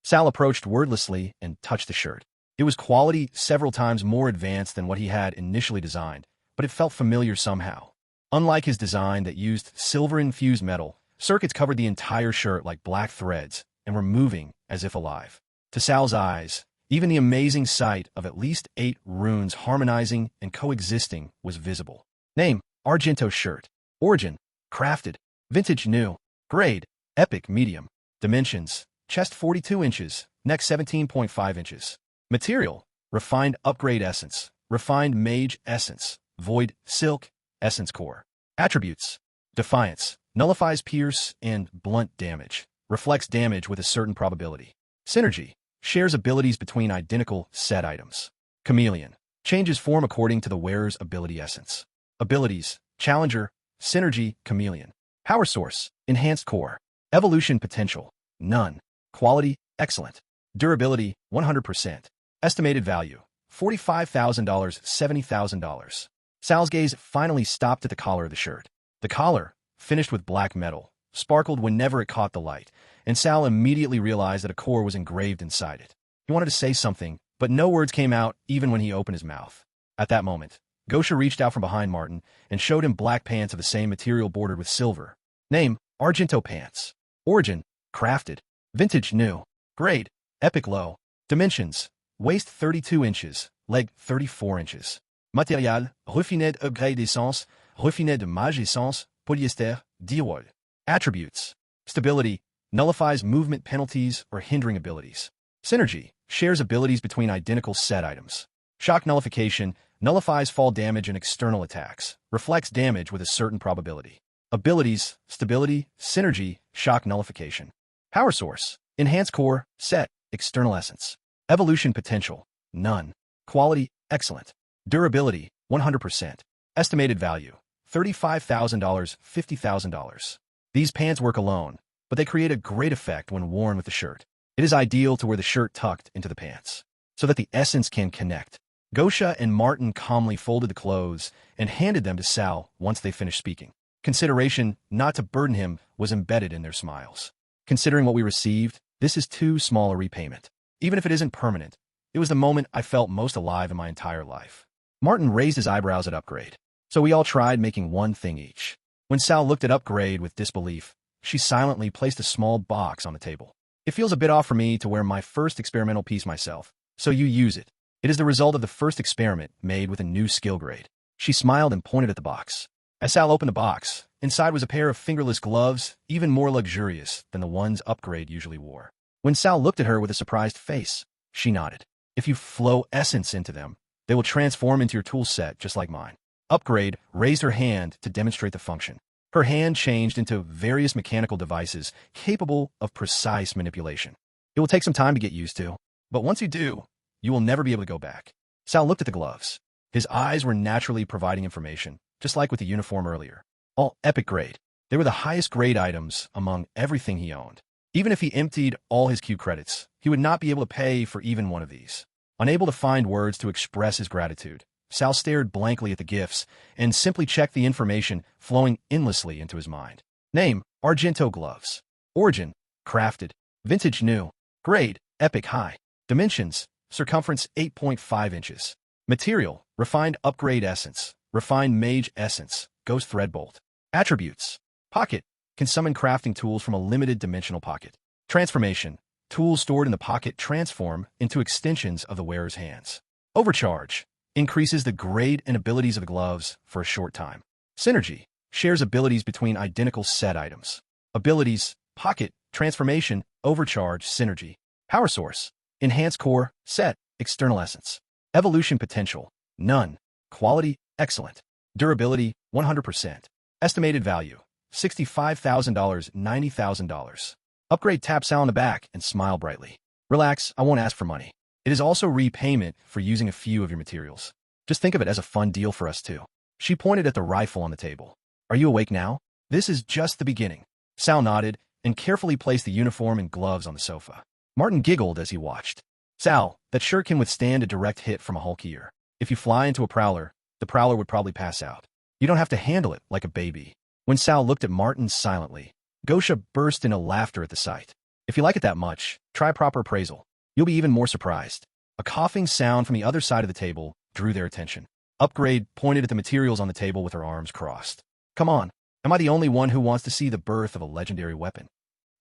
Sal approached wordlessly and touched the shirt. It was quality several times more advanced than what he had initially designed, but it felt familiar somehow. Unlike his design that used silver-infused metal, circuits covered the entire shirt like black threads and were moving as if alive. To Sal's eyes, even the amazing sight of at least 8 runes harmonizing and coexisting was visible. Name: Argento shirt. Origin: crafted. Vintage new. Grade: epic medium. Dimensions: chest 42 inches, neck 17.5 inches. Material: refined upgrade essence, refined mage essence, void silk, essence core. Attributes: defiance, nullifies pierce and blunt damage, reflects damage with a certain probability. Synergy: shares abilities between identical set items. Chameleon: changes form according to the wearer's ability essence. Abilities: challenger, synergy, chameleon. Power source: enhanced core. Evolution potential: none. Quality: excellent. Durability: 100%. Estimated value: $45,000, $70,000. Sal's gaze finally stopped at the collar of the shirt. The collar, finished with black metal, sparkled whenever it caught the light, and Sal immediately realized that a core was engraved inside it. He wanted to say something, but no words came out even when he opened his mouth. At that moment, Gosha reached out from behind Martin and showed him black pants of the same material bordered with silver. Name: Argento pants. Origin: crafted. Vintage new. Grade: epic low. Dimensions: waist 32 inches, leg 34 inches. Matériel: raffiné de grade d'essence, raffiné de mage essence, polyester, diol. Attributes: stability, nullifies movement penalties or hindering abilities. Synergy: shares abilities between identical set items. Shock nullification: nullifies fall damage and external attacks, reflects damage with a certain probability. Abilities: stability, synergy, shock nullification. Power source: enhanced core, set, external essence. Evolution potential: none. Quality: excellent. Durability: 100%. Estimated value: $35,000, $50,000. These pants work alone, but they create a great effect when worn with the shirt. It is ideal to wear the shirt tucked into the pants, so that the essence can connect. Gosha and Martin calmly folded the clothes and handed them to Sal once they finished speaking. Consideration not to burden him was embedded in their smiles. Considering what we received, this is too small a repayment. Even if it isn't permanent, it was the moment I felt most alive in my entire life. Martin raised his eyebrows at Upgrade. So we all tried making one thing each. When Sal looked at Upgrade with disbelief, she silently placed a small box on the table. "It feels a bit off for me to wear my first experimental piece myself, so you use it. It is the result of the first experiment made with a new skill grade." She smiled and pointed at the box. As Sal opened the box, inside was a pair of fingerless gloves, even more luxurious than the ones Upgrade usually wore. When Sal looked at her with a surprised face, she nodded. "If you flow essence into them, they will transform into your tool set just like mine." Upgrade raised her hand to demonstrate the function. Her hand changed into various mechanical devices capable of precise manipulation. It will take some time to get used to, but once you do, you will never be able to go back. Sal looked at the gloves. His eyes were naturally providing information, just like with the uniform earlier. All epic grade. They were the highest grade items among everything he owned. Even if he emptied all his Q credits, he would not be able to pay for even one of these. Unable to find words to express his gratitude, Sal stared blankly at the gifts and simply checked the information flowing endlessly into his mind. Name, Argento gloves. Origin, crafted. Vintage new. Grade, epic high. Dimensions, circumference 8.5 inches. Material, refined upgrade essence. Refined mage essence, ghost threadbolt. Attributes, pocket, can summon crafting tools from a limited dimensional pocket. Transformation, tools stored in the pocket transform into extensions of the wearer's hands. Overcharge, increases the grade and abilities of the gloves for a short time. Synergy, shares abilities between identical set items. Abilities, pocket, transformation, overcharge, synergy. Power source, enhance core, set, external essence. Evolution potential, none. Quality, excellent. Durability, 100%. Estimated value, $65,000, $90,000. Upgrade, tap Sal on the back and smile brightly. Relax, I won't ask for money. It is also repayment for using a few of your materials. Just think of it as a fun deal for us too. She pointed at the rifle on the table. Are you awake now? This is just the beginning. Sal nodded and carefully placed the uniform and gloves on the sofa. Martin giggled as he watched. Sal, that shirt can withstand a direct hit from a Hulk ear. If you fly into a prowler, the prowler would probably pass out. You don't have to handle it like a baby. When Sal looked at Martin silently, Gosha burst into laughter at the sight. If you like it that much, try proper appraisal. You'll be even more surprised. A coughing sound from the other side of the table drew their attention. Upgrade pointed at the materials on the table with her arms crossed. Come on, am I the only one who wants to see the birth of a legendary weapon?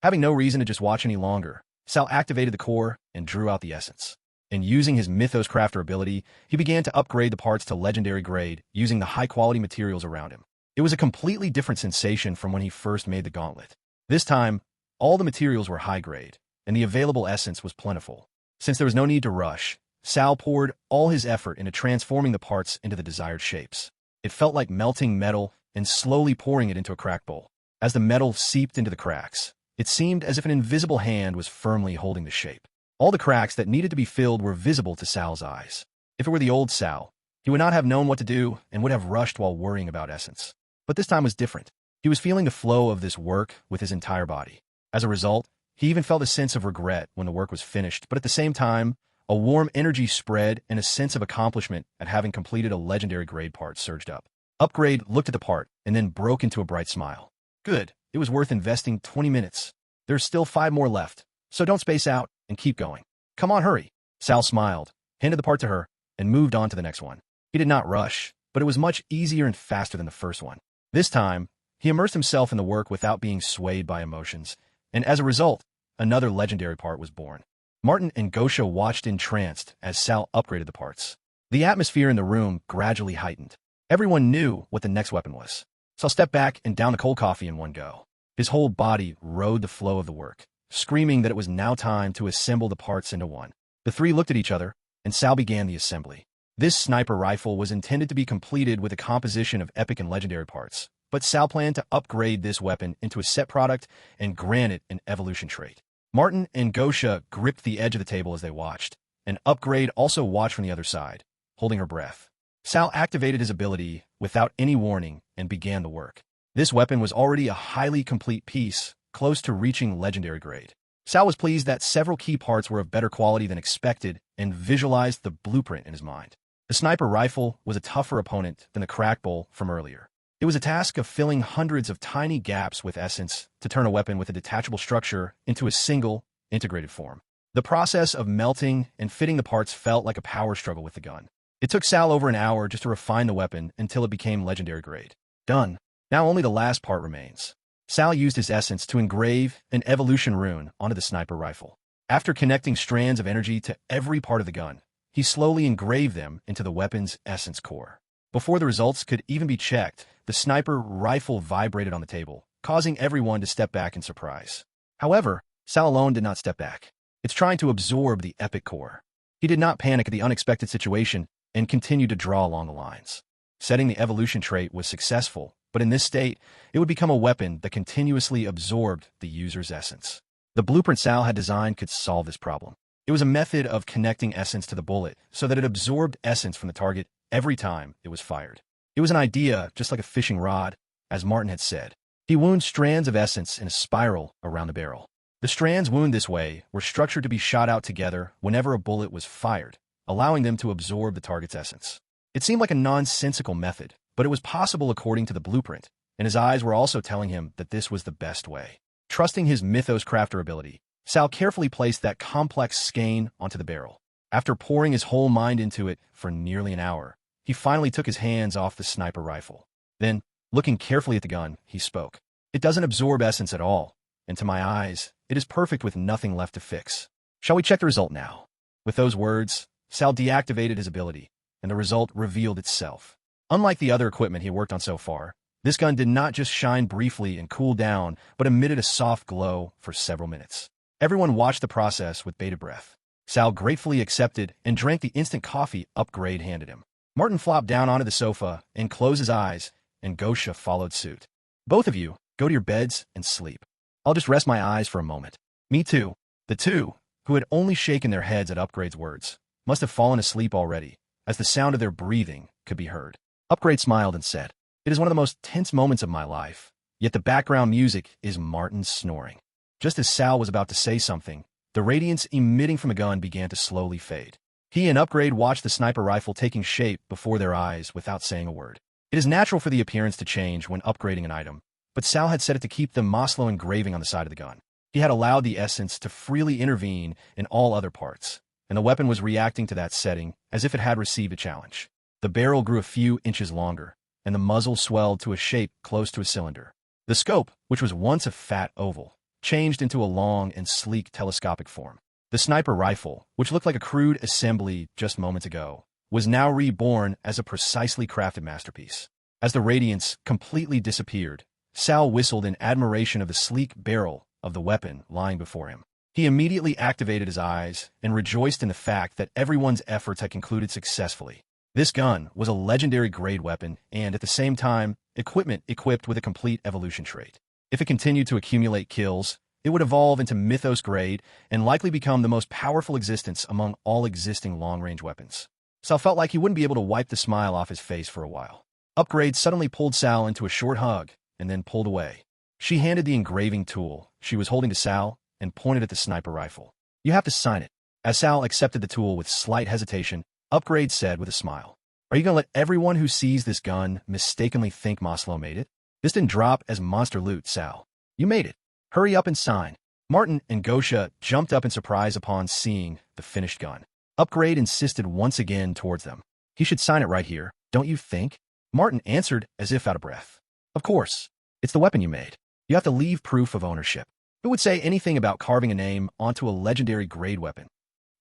Having no reason to just watch any longer, Sal activated the core and drew out the essence. And using his Mythos Crafter ability, he began to upgrade the parts to legendary grade using the high-quality materials around him. It was a completely different sensation from when he first made the gauntlet. This time, all the materials were high grade, and the available essence was plentiful. Since there was no need to rush, Sal poured all his effort into transforming the parts into the desired shapes. It felt like melting metal and slowly pouring it into a crack bowl. As the metal seeped into the cracks, it seemed as if an invisible hand was firmly holding the shape. All the cracks that needed to be filled were visible to Sal's eyes. If it were the old Sal, he would not have known what to do and would have rushed while worrying about essence. But this time was different. He was feeling the flow of this work with his entire body. As a result, he even felt a sense of regret when the work was finished, but at the same time, a warm energy spread and a sense of accomplishment at having completed a legendary grade part surged up. Upgrade looked at the part and then broke into a bright smile. Good. It was worth investing 20 minutes. There's still 5 more left, so don't space out and keep going. Come on, hurry. Sal smiled, handed the part to her, and moved on to the next one. He did not rush, but it was much easier and faster than the first one. This time, he immersed himself in the work without being swayed by emotions, and as a result, another legendary part was born. Martin and Gosha watched entranced as Sal upgraded the parts. The atmosphere in the room gradually heightened. Everyone knew what the next weapon was. Sal stepped back and downed the cold coffee in one go. His whole body rode the flow of the work, screaming that it was now time to assemble the parts into one. The three looked at each other, and Sal began the assembly. This sniper rifle was intended to be completed with a composition of epic and legendary parts, but Sal planned to upgrade this weapon into a set product and grant it an evolution trait. Martin and Gosha gripped the edge of the table as they watched, and Upgrade also watched from the other side, holding her breath. Sal activated his ability without any warning and began the work. This weapon was already a highly complete piece, close to reaching legendary grade. Sal was pleased that several key parts were of better quality than expected and visualized the blueprint in his mind. The sniper rifle was a tougher opponent than the crack bowl from earlier. It was a task of filling hundreds of tiny gaps with essence to turn a weapon with a detachable structure into a single, integrated form. The process of melting and fitting the parts felt like a power struggle with the gun. It took Sal over an hour just to refine the weapon until it became legendary grade. Done. Now only the last part remains. Sal used his essence to engrave an evolution rune onto the sniper rifle. After connecting strands of energy to every part of the gun, he slowly engraved them into the weapon's essence core. Before the results could even be checked, the sniper rifle vibrated on the table, causing everyone to step back in surprise. However, Sal alone did not step back. It's trying to absorb the epic core. He did not panic at the unexpected situation and continued to draw along the lines. Setting the evolution trait was successful, but in this state, it would become a weapon that continuously absorbed the user's essence. The blueprint Sal had designed could solve this problem. It was a method of connecting essence to the bullet so that it absorbed essence from the target every time it was fired. It was an idea just like a fishing rod, as Martin had said. He wound strands of essence in a spiral around the barrel. The strands wound this way were structured to be shot out together whenever a bullet was fired, allowing them to absorb the target's essence. It seemed like a nonsensical method, but it was possible according to the blueprint, and his eyes were also telling him that this was the best way. Trusting his mythos crafter ability, Sal carefully placed that complex skein onto the barrel. After pouring his whole mind into it for nearly an hour, he finally took his hands off the sniper rifle. Then, looking carefully at the gun, he spoke. It doesn't absorb essence at all, and to my eyes, it is perfect with nothing left to fix. Shall we check the result now? With those words, Sal deactivated his ability, and the result revealed itself. Unlike the other equipment he worked on so far, this gun did not just shine briefly and cool down, but emitted a soft glow for several minutes. Everyone watched the process with bated breath. Sal gratefully accepted and drank the instant coffee Upgrade handed him. Martin flopped down onto the sofa and closed his eyes, and Gosha followed suit. Both of you, go to your beds and sleep. I'll just rest my eyes for a moment. Me too. The two, who had only shaken their heads at Upgrade's words, must have fallen asleep already, as the sound of their breathing could be heard. Upgrade smiled and said, "It is one of the most tense moments of my life, yet the background music is Martin's snoring." Just as Sal was about to say something, the radiance emitting from the gun began to slowly fade. He and Upgrade watched the sniper rifle taking shape before their eyes without saying a word. It is natural for the appearance to change when upgrading an item, but Sal had set it to keep the Maslow engraving on the side of the gun. He had allowed the essence to freely intervene in all other parts, and the weapon was reacting to that setting as if it had received a challenge. The barrel grew a few inches longer, and the muzzle swelled to a shape close to a cylinder. The scope, which was once a fat oval, changed into a long and sleek telescopic form. The sniper rifle, which looked like a crude assembly just moments ago, was now reborn as a precisely crafted masterpiece. As the radiance completely disappeared, Sal whistled in admiration of the sleek barrel of the weapon lying before him. He immediately activated his eyes and rejoiced in the fact that everyone's efforts had concluded successfully. This gun was a legendary grade weapon and, at the same time, equipment equipped with a complete evolution trait. If it continued to accumulate kills, it would evolve into Mythos grade and likely become the most powerful existence among all existing long-range weapons. Sal felt like he wouldn't be able to wipe the smile off his face for a while. Upgrade suddenly pulled Sal into a short hug and then pulled away. She handed the engraving tool she was holding to Sal and pointed at the sniper rifle. "You have to sign it." As Sal accepted the tool with slight hesitation, Upgrade said with a smile, "Are you going to let everyone who sees this gun mistakenly think Maslow made it? This didn't drop as monster loot, Sal. You made it. Hurry up and sign." Martin and Gosha jumped up in surprise upon seeing the finished gun. Upgrade insisted once again towards them. "He should sign it right here, don't you think?" Martin answered as if out of breath. "Of course. It's the weapon you made. You have to leave proof of ownership. Who would say anything about carving a name onto a legendary grade weapon?"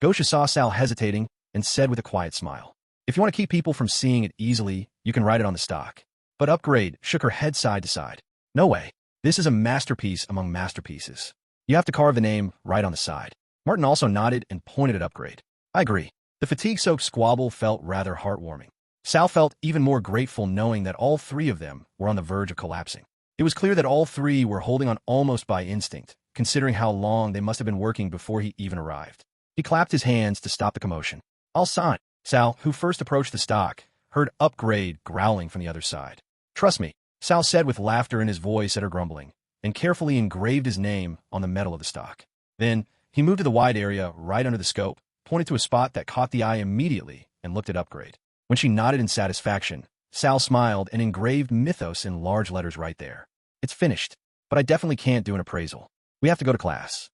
Gosha saw Sal hesitating and said with a quiet smile, "If you want to keep people from seeing it easily, you can write it on the stock." But Upgrade shook her head side to side. "No way. This is a masterpiece among masterpieces. You have to carve the name right on the side." Martin also nodded and pointed at Upgrade. "I agree." The fatigue-soaked squabble felt rather heartwarming. Sal felt even more grateful knowing that all three of them were on the verge of collapsing. It was clear that all three were holding on almost by instinct, considering how long they must have been working before he even arrived. He clapped his hands to stop the commotion. "I'll sign." Sal, who first approached the stock, heard Upgrade growling from the other side. "Trust me," Sal said with laughter in his voice at her grumbling, and carefully engraved his name on the metal of the stock. Then, he moved to the wide area right under the scope, pointed to a spot that caught the eye immediately, and looked at Upgrade. When she nodded in satisfaction, Sal smiled and engraved Mythos in large letters right there. "It's finished, but I definitely can't do an appraisal. We have to go to class."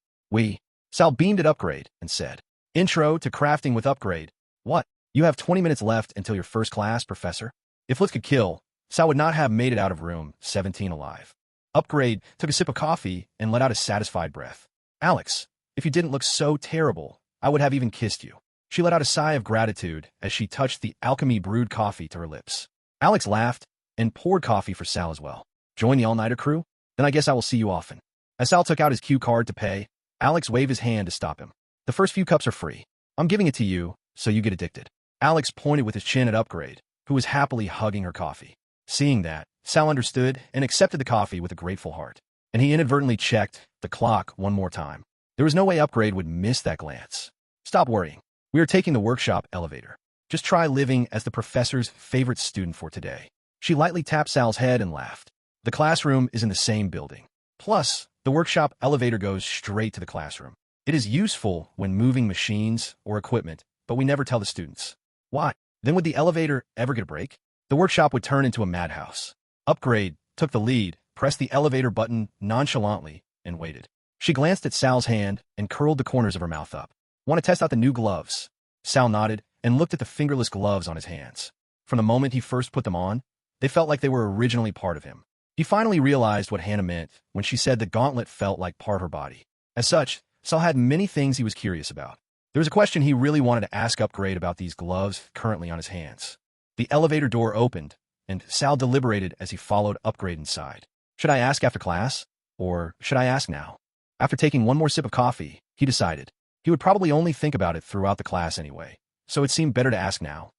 Sal beamed at Upgrade and said, "Intro to crafting with Upgrade. What? You have 20 minutes left until your first class, Professor?" If looks could kill, Sal would not have made it out of room 17 alive. Upgrade took a sip of coffee and let out a satisfied breath. "Alex, if you didn't look so terrible, I would have even kissed you." She let out a sigh of gratitude as she touched the alchemy brewed coffee to her lips. Alex laughed and poured coffee for Sal as well. "Join the all-nighter crew? Then I guess I will see you often." As Sal took out his cue card to pay, Alex waved his hand to stop him. "The first few cups are free. I'm giving it to you, so you get addicted." Alex pointed with his chin at Upgrade, who was happily hugging her coffee. Seeing that, Sal understood and accepted the coffee with a grateful heart. And he inadvertently checked the clock one more time. There was no way Upgrade would miss that glance. "Stop worrying. We are taking the workshop elevator. Just try living as the professor's favorite student for today." She lightly tapped Sal's head and laughed. "The classroom is in the same building. Plus, the workshop elevator goes straight to the classroom. It is useful when moving machines or equipment but we never tell the students. Why? Then would the elevator ever get a break? The workshop would turn into a madhouse. Upgrade took the lead, pressed the elevator button nonchalantly, and waited. She glanced at Sal's hand and curled the corners of her mouth up. Want to test out the new gloves? Sal nodded and looked at the fingerless gloves on his hands. From the moment he first put them on, they felt like they were originally part of him. He finally realized what Hannah meant when she said the gauntlet felt like part of her body. As such, Sal had many things he was curious about. There was a question he really wanted to ask Upgrade about these gloves currently on his hands. The elevator door opened, and Sal deliberated as he followed Upgrade inside. Should I ask after class, or should I ask now? After taking one more sip of coffee, he decided. He would probably only think about it throughout the class anyway, so it seemed better to ask now.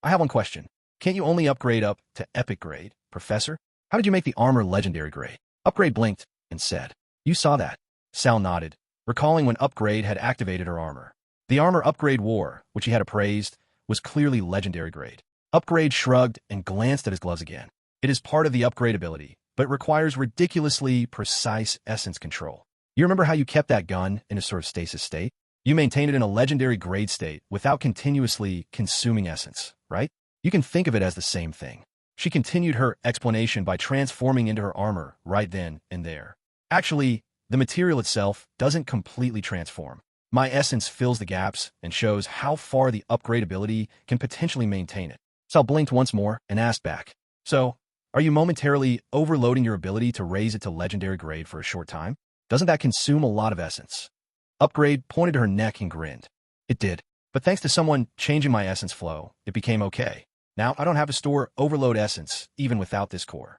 I have one question. Can't you only upgrade up to epic grade, Professor? How did you make the armor legendary grade? Upgrade blinked and said, You saw that. Sal nodded, recalling when Upgrade had activated her armor. The armor Upgrade wore, which he had appraised, was clearly legendary grade. Upgrade shrugged and glanced at his gloves again. It is part of the upgrade ability, but requires ridiculously precise essence control. You remember how you kept that gun in a sort of stasis state? You maintained it in a legendary grade state without continuously consuming essence, right? You can think of it as the same thing. She continued her explanation by transforming into her armor right then and there. Actually, the material itself doesn't completely transform. My essence fills the gaps and shows how far the upgrade ability can potentially maintain it. Sal blinked once more and asked back, So, are you momentarily overloading your ability to raise it to legendary grade for a short time? Doesn't that consume a lot of essence? Upgrade pointed to her neck and grinned. It did, but thanks to someone changing my essence flow, it became okay. Now I don't have to store overload essence, even without this core.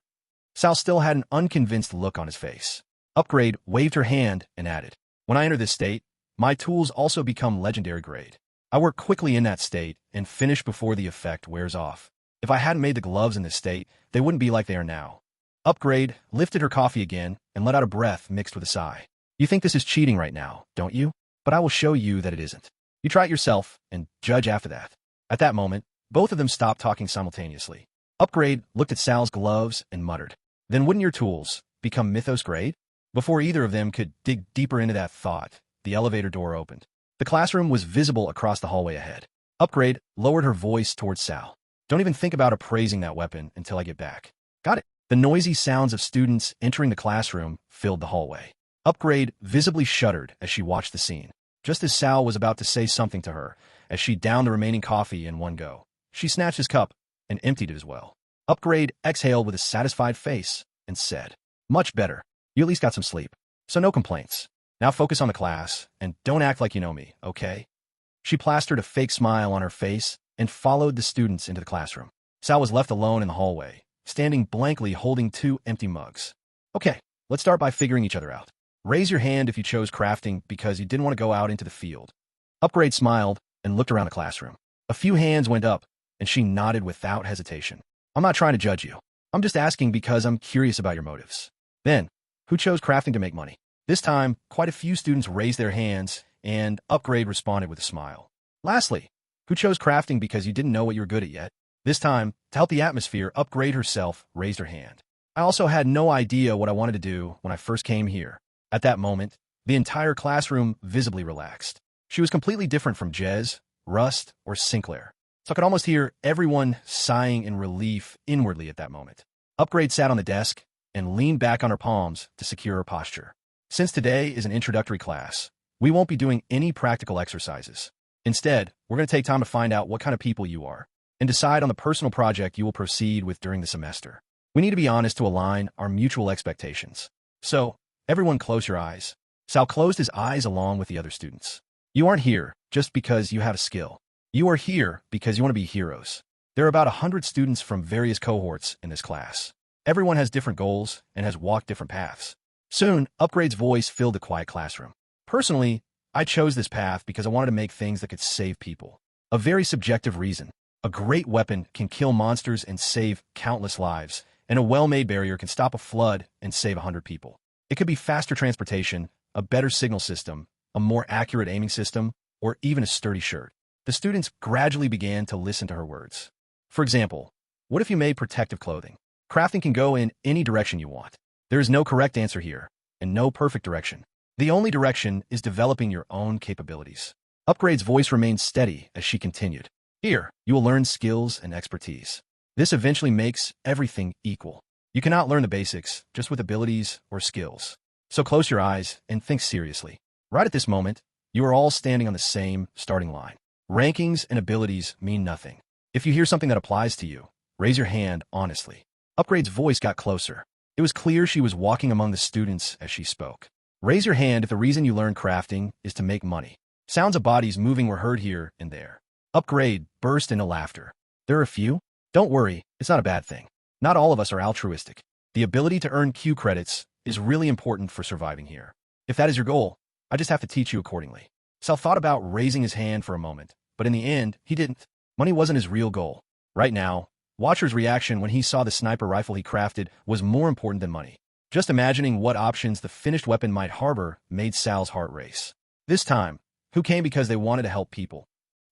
Sal still had an unconvinced look on his face. Upgrade waved her hand and added, When I enter this state, my tools also become legendary grade. I work quickly in that state and finish before the effect wears off. If I hadn't made the gloves in this state, they wouldn't be like they are now. Upgrade lifted her coffee again and let out a breath mixed with a sigh. You think this is cheating right now, don't you? But I will show you that it isn't. You try it yourself and judge after that. At that moment, both of them stopped talking simultaneously. Upgrade looked at Sal's gloves and muttered, Then wouldn't your tools become mythos grade? Before either of them could dig deeper into that thought, the elevator door opened. The classroom was visible across the hallway ahead. Upgrade lowered her voice towards Sal. Don't even think about appraising that weapon until I get back. Got it. The noisy sounds of students entering the classroom filled the hallway. Upgrade visibly shuddered as she watched the scene. Just as Sal was about to say something to her, as she downed the remaining coffee in one go, she snatched his cup and emptied it as well. Upgrade exhaled with a satisfied face and said, Much better. You at least got some sleep. So no complaints. Now focus on the class and don't act like you know me, okay? She plastered a fake smile on her face and followed the students into the classroom. Sal was left alone in the hallway, standing blankly holding 2 empty mugs. Okay, let's start by figuring each other out. Raise your hand if you chose crafting because you didn't want to go out into the field. Upgrade smiled and looked around the classroom. A few hands went up, and she nodded without hesitation. I'm not trying to judge you. I'm just asking because I'm curious about your motives. Then, who chose crafting to make money? This time, quite a few students raised their hands, and Upgrade responded with a smile. Lastly, who chose crafting because you didn't know what you were good at yet? This time, to help the atmosphere, Upgrade herself raised her hand. I also had no idea what I wanted to do when I first came here. At that moment, the entire classroom visibly relaxed. She was completely different from Jez, Rust, or Sinclair. So I could almost hear everyone sighing in relief inwardly at that moment. Upgrade sat on the desk and leaned back on her palms to secure her posture. Since today is an introductory class, we won't be doing any practical exercises. Instead, we're going to take time to find out what kind of people you are and decide on the personal project you will proceed with during the semester. We need to be honest to align our mutual expectations. So, everyone close your eyes. Sal closed his eyes along with the other students. You aren't here just because you have a skill. You are here because you want to be heroes. There are about 100 students from various cohorts in this class. Everyone has different goals and has walked different paths. Soon, Upgrade's voice filled the quiet classroom. Personally, I chose this path because I wanted to make things that could save people. A very subjective reason. A great weapon can kill monsters and save countless lives, and a well-made barrier can stop a flood and save 100 people. It could be faster transportation, a better signal system, a more accurate aiming system, or even a sturdy shirt. The students gradually began to listen to her words. For example, what if you made protective clothing? Crafting can go in any direction you want. There is no correct answer here, and no perfect direction. The only direction is developing your own capabilities. Upgrade's voice remained steady as she continued. Here, you will learn skills and expertise. This eventually makes everything equal. You cannot learn the basics just with abilities or skills. So close your eyes and think seriously. Right at this moment, you are all standing on the same starting line. Rankings and abilities mean nothing. If you hear something that applies to you, raise your hand honestly. Upgrade's voice got closer. It was clear she was walking among the students as she spoke. Raise your hand if the reason you learn crafting is to make money. Sounds of bodies moving were heard here and there. Upgrade burst into laughter. There are a few? Don't worry, it's not a bad thing. Not all of us are altruistic. The ability to earn Q credits is really important for surviving here. If that is your goal, I just have to teach you accordingly. Sal thought about raising his hand for a moment, but in the end, he didn't. Money wasn't his real goal. Right now, Watcher's reaction when he saw the sniper rifle he crafted was more important than money. Just imagining what options the finished weapon might harbor made Sal's heart race. This time, who came because they wanted to help people?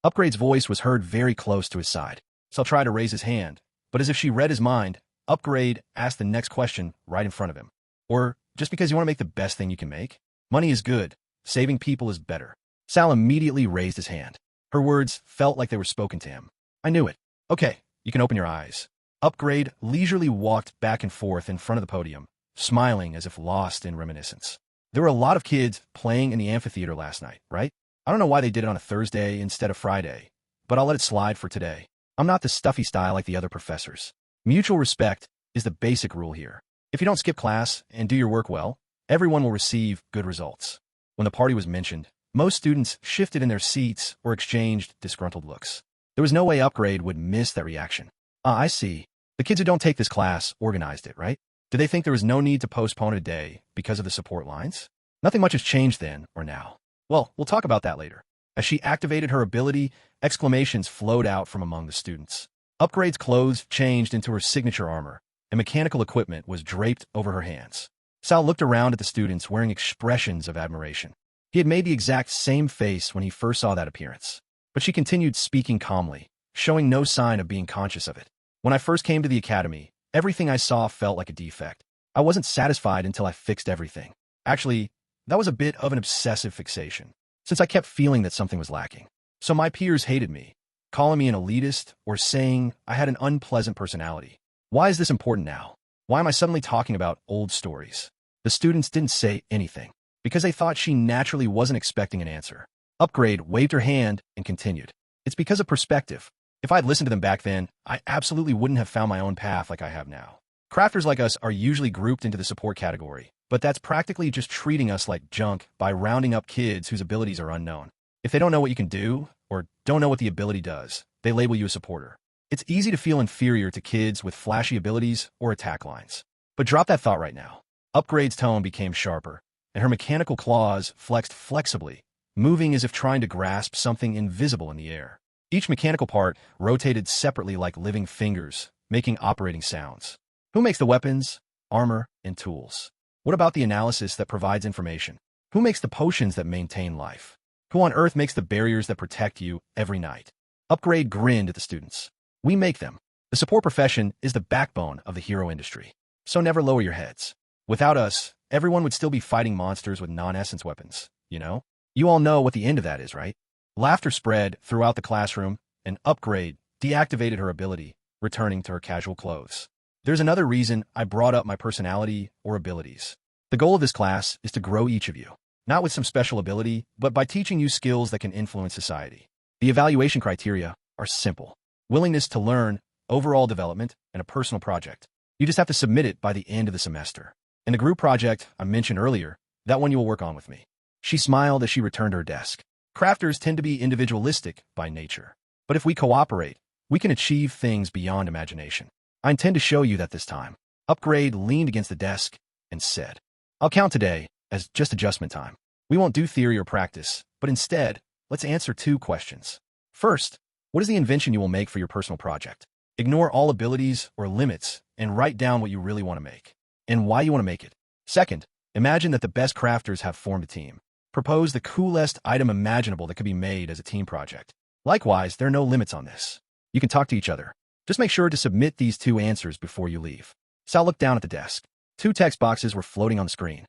Upgrade's voice was heard very close to his side. Sal tried to raise his hand, but as if she read his mind, Upgrade asked the next question right in front of him. Or just because you want to make the best thing you can make? Money is good. Saving people is better. Sal immediately raised his hand. Her words felt like they were spoken to him. I knew it. Okay, you can open your eyes. Upgrade leisurely walked back and forth in front of the podium, smiling as if lost in reminiscence. There were a lot of kids playing in the amphitheater last night, right? I don't know why they did it on a Thursday instead of Friday, but I'll let it slide for today. I'm not the stuffy style like the other professors. Mutual respect is the basic rule here. If you don't skip class and do your work well, everyone will receive good results. When the party was mentioned, most students shifted in their seats or exchanged disgruntled looks. There was no way Upgrade would miss that reaction. I see. The kids who don't take this class organized it, right? Did they think there was no need to postpone a day because of the support lines? Nothing much has changed then or now. Well, we'll talk about that later. As she activated her ability, exclamations flowed out from among the students. Upgrade's clothes changed into her signature armor, and mechanical equipment was draped over her hands. Sal looked around at the students wearing expressions of admiration. He had made the exact same face when he first saw that appearance. But she continued speaking calmly, showing no sign of being conscious of it. When I first came to the academy, everything I saw felt like a defect. I wasn't satisfied until I fixed everything. Actually, that was a bit of an obsessive fixation, since I kept feeling that something was lacking. So my peers hated me, calling me an elitist or saying I had an unpleasant personality. Why is this important now? Why am I suddenly talking about old stories? The students didn't say anything, because they thought she naturally wasn't expecting an answer. Upgrade waved her hand and continued. It's because of perspective. If I'd listened to them back then, I absolutely wouldn't have found my own path like I have now. Crafters like us are usually grouped into the support category, but that's practically just treating us like junk by rounding up kids whose abilities are unknown. If they don't know what you can do, or don't know what the ability does, they label you a supporter. It's easy to feel inferior to kids with flashy abilities or attack lines. But drop that thought right now. Upgrade's tone became sharper, and her mechanical claws flexed flexibly, moving as if trying to grasp something invisible in the air. Each mechanical part rotated separately like living fingers, making operating sounds. Who makes the weapons, armor, and tools? What about the analysis that provides information? Who makes the potions that maintain life? Who on earth makes the barriers that protect you every night? Upgrade grinned at the students. We make them. The support profession is the backbone of the hero industry. So never lower your heads. Without us, everyone would still be fighting monsters with non-essence weapons, you know? You all know what the end of that is, right? Laughter spread throughout the classroom, and Upgrade deactivated her ability, returning to her casual clothes. There's another reason I brought up my personality or abilities. The goal of this class is to grow each of you, not with some special ability, but by teaching you skills that can influence society. The evaluation criteria are simple. Willingness to learn, overall development, and a personal project. You just have to submit it by the end of the semester. And the group project I mentioned earlier, that one you will work on with me. She smiled as she returned to her desk. Crafters tend to be individualistic by nature. But if we cooperate, we can achieve things beyond imagination. I intend to show you that this time. Upgrade leaned against the desk and said, I'll count today as just adjustment time. We won't do theory or practice, but instead, let's answer 2 questions. First, what is the invention you will make for your personal project? Ignore all abilities or limits and write down what you really want to make and why you want to make it. Second, imagine that the best crafters have formed a team. Propose the coolest item imaginable that could be made as a team project. Likewise, there are no limits on this. You can talk to each other. Just make sure to submit these 2 answers before you leave. Sal looked down at the desk. 2 text boxes were floating on the screen.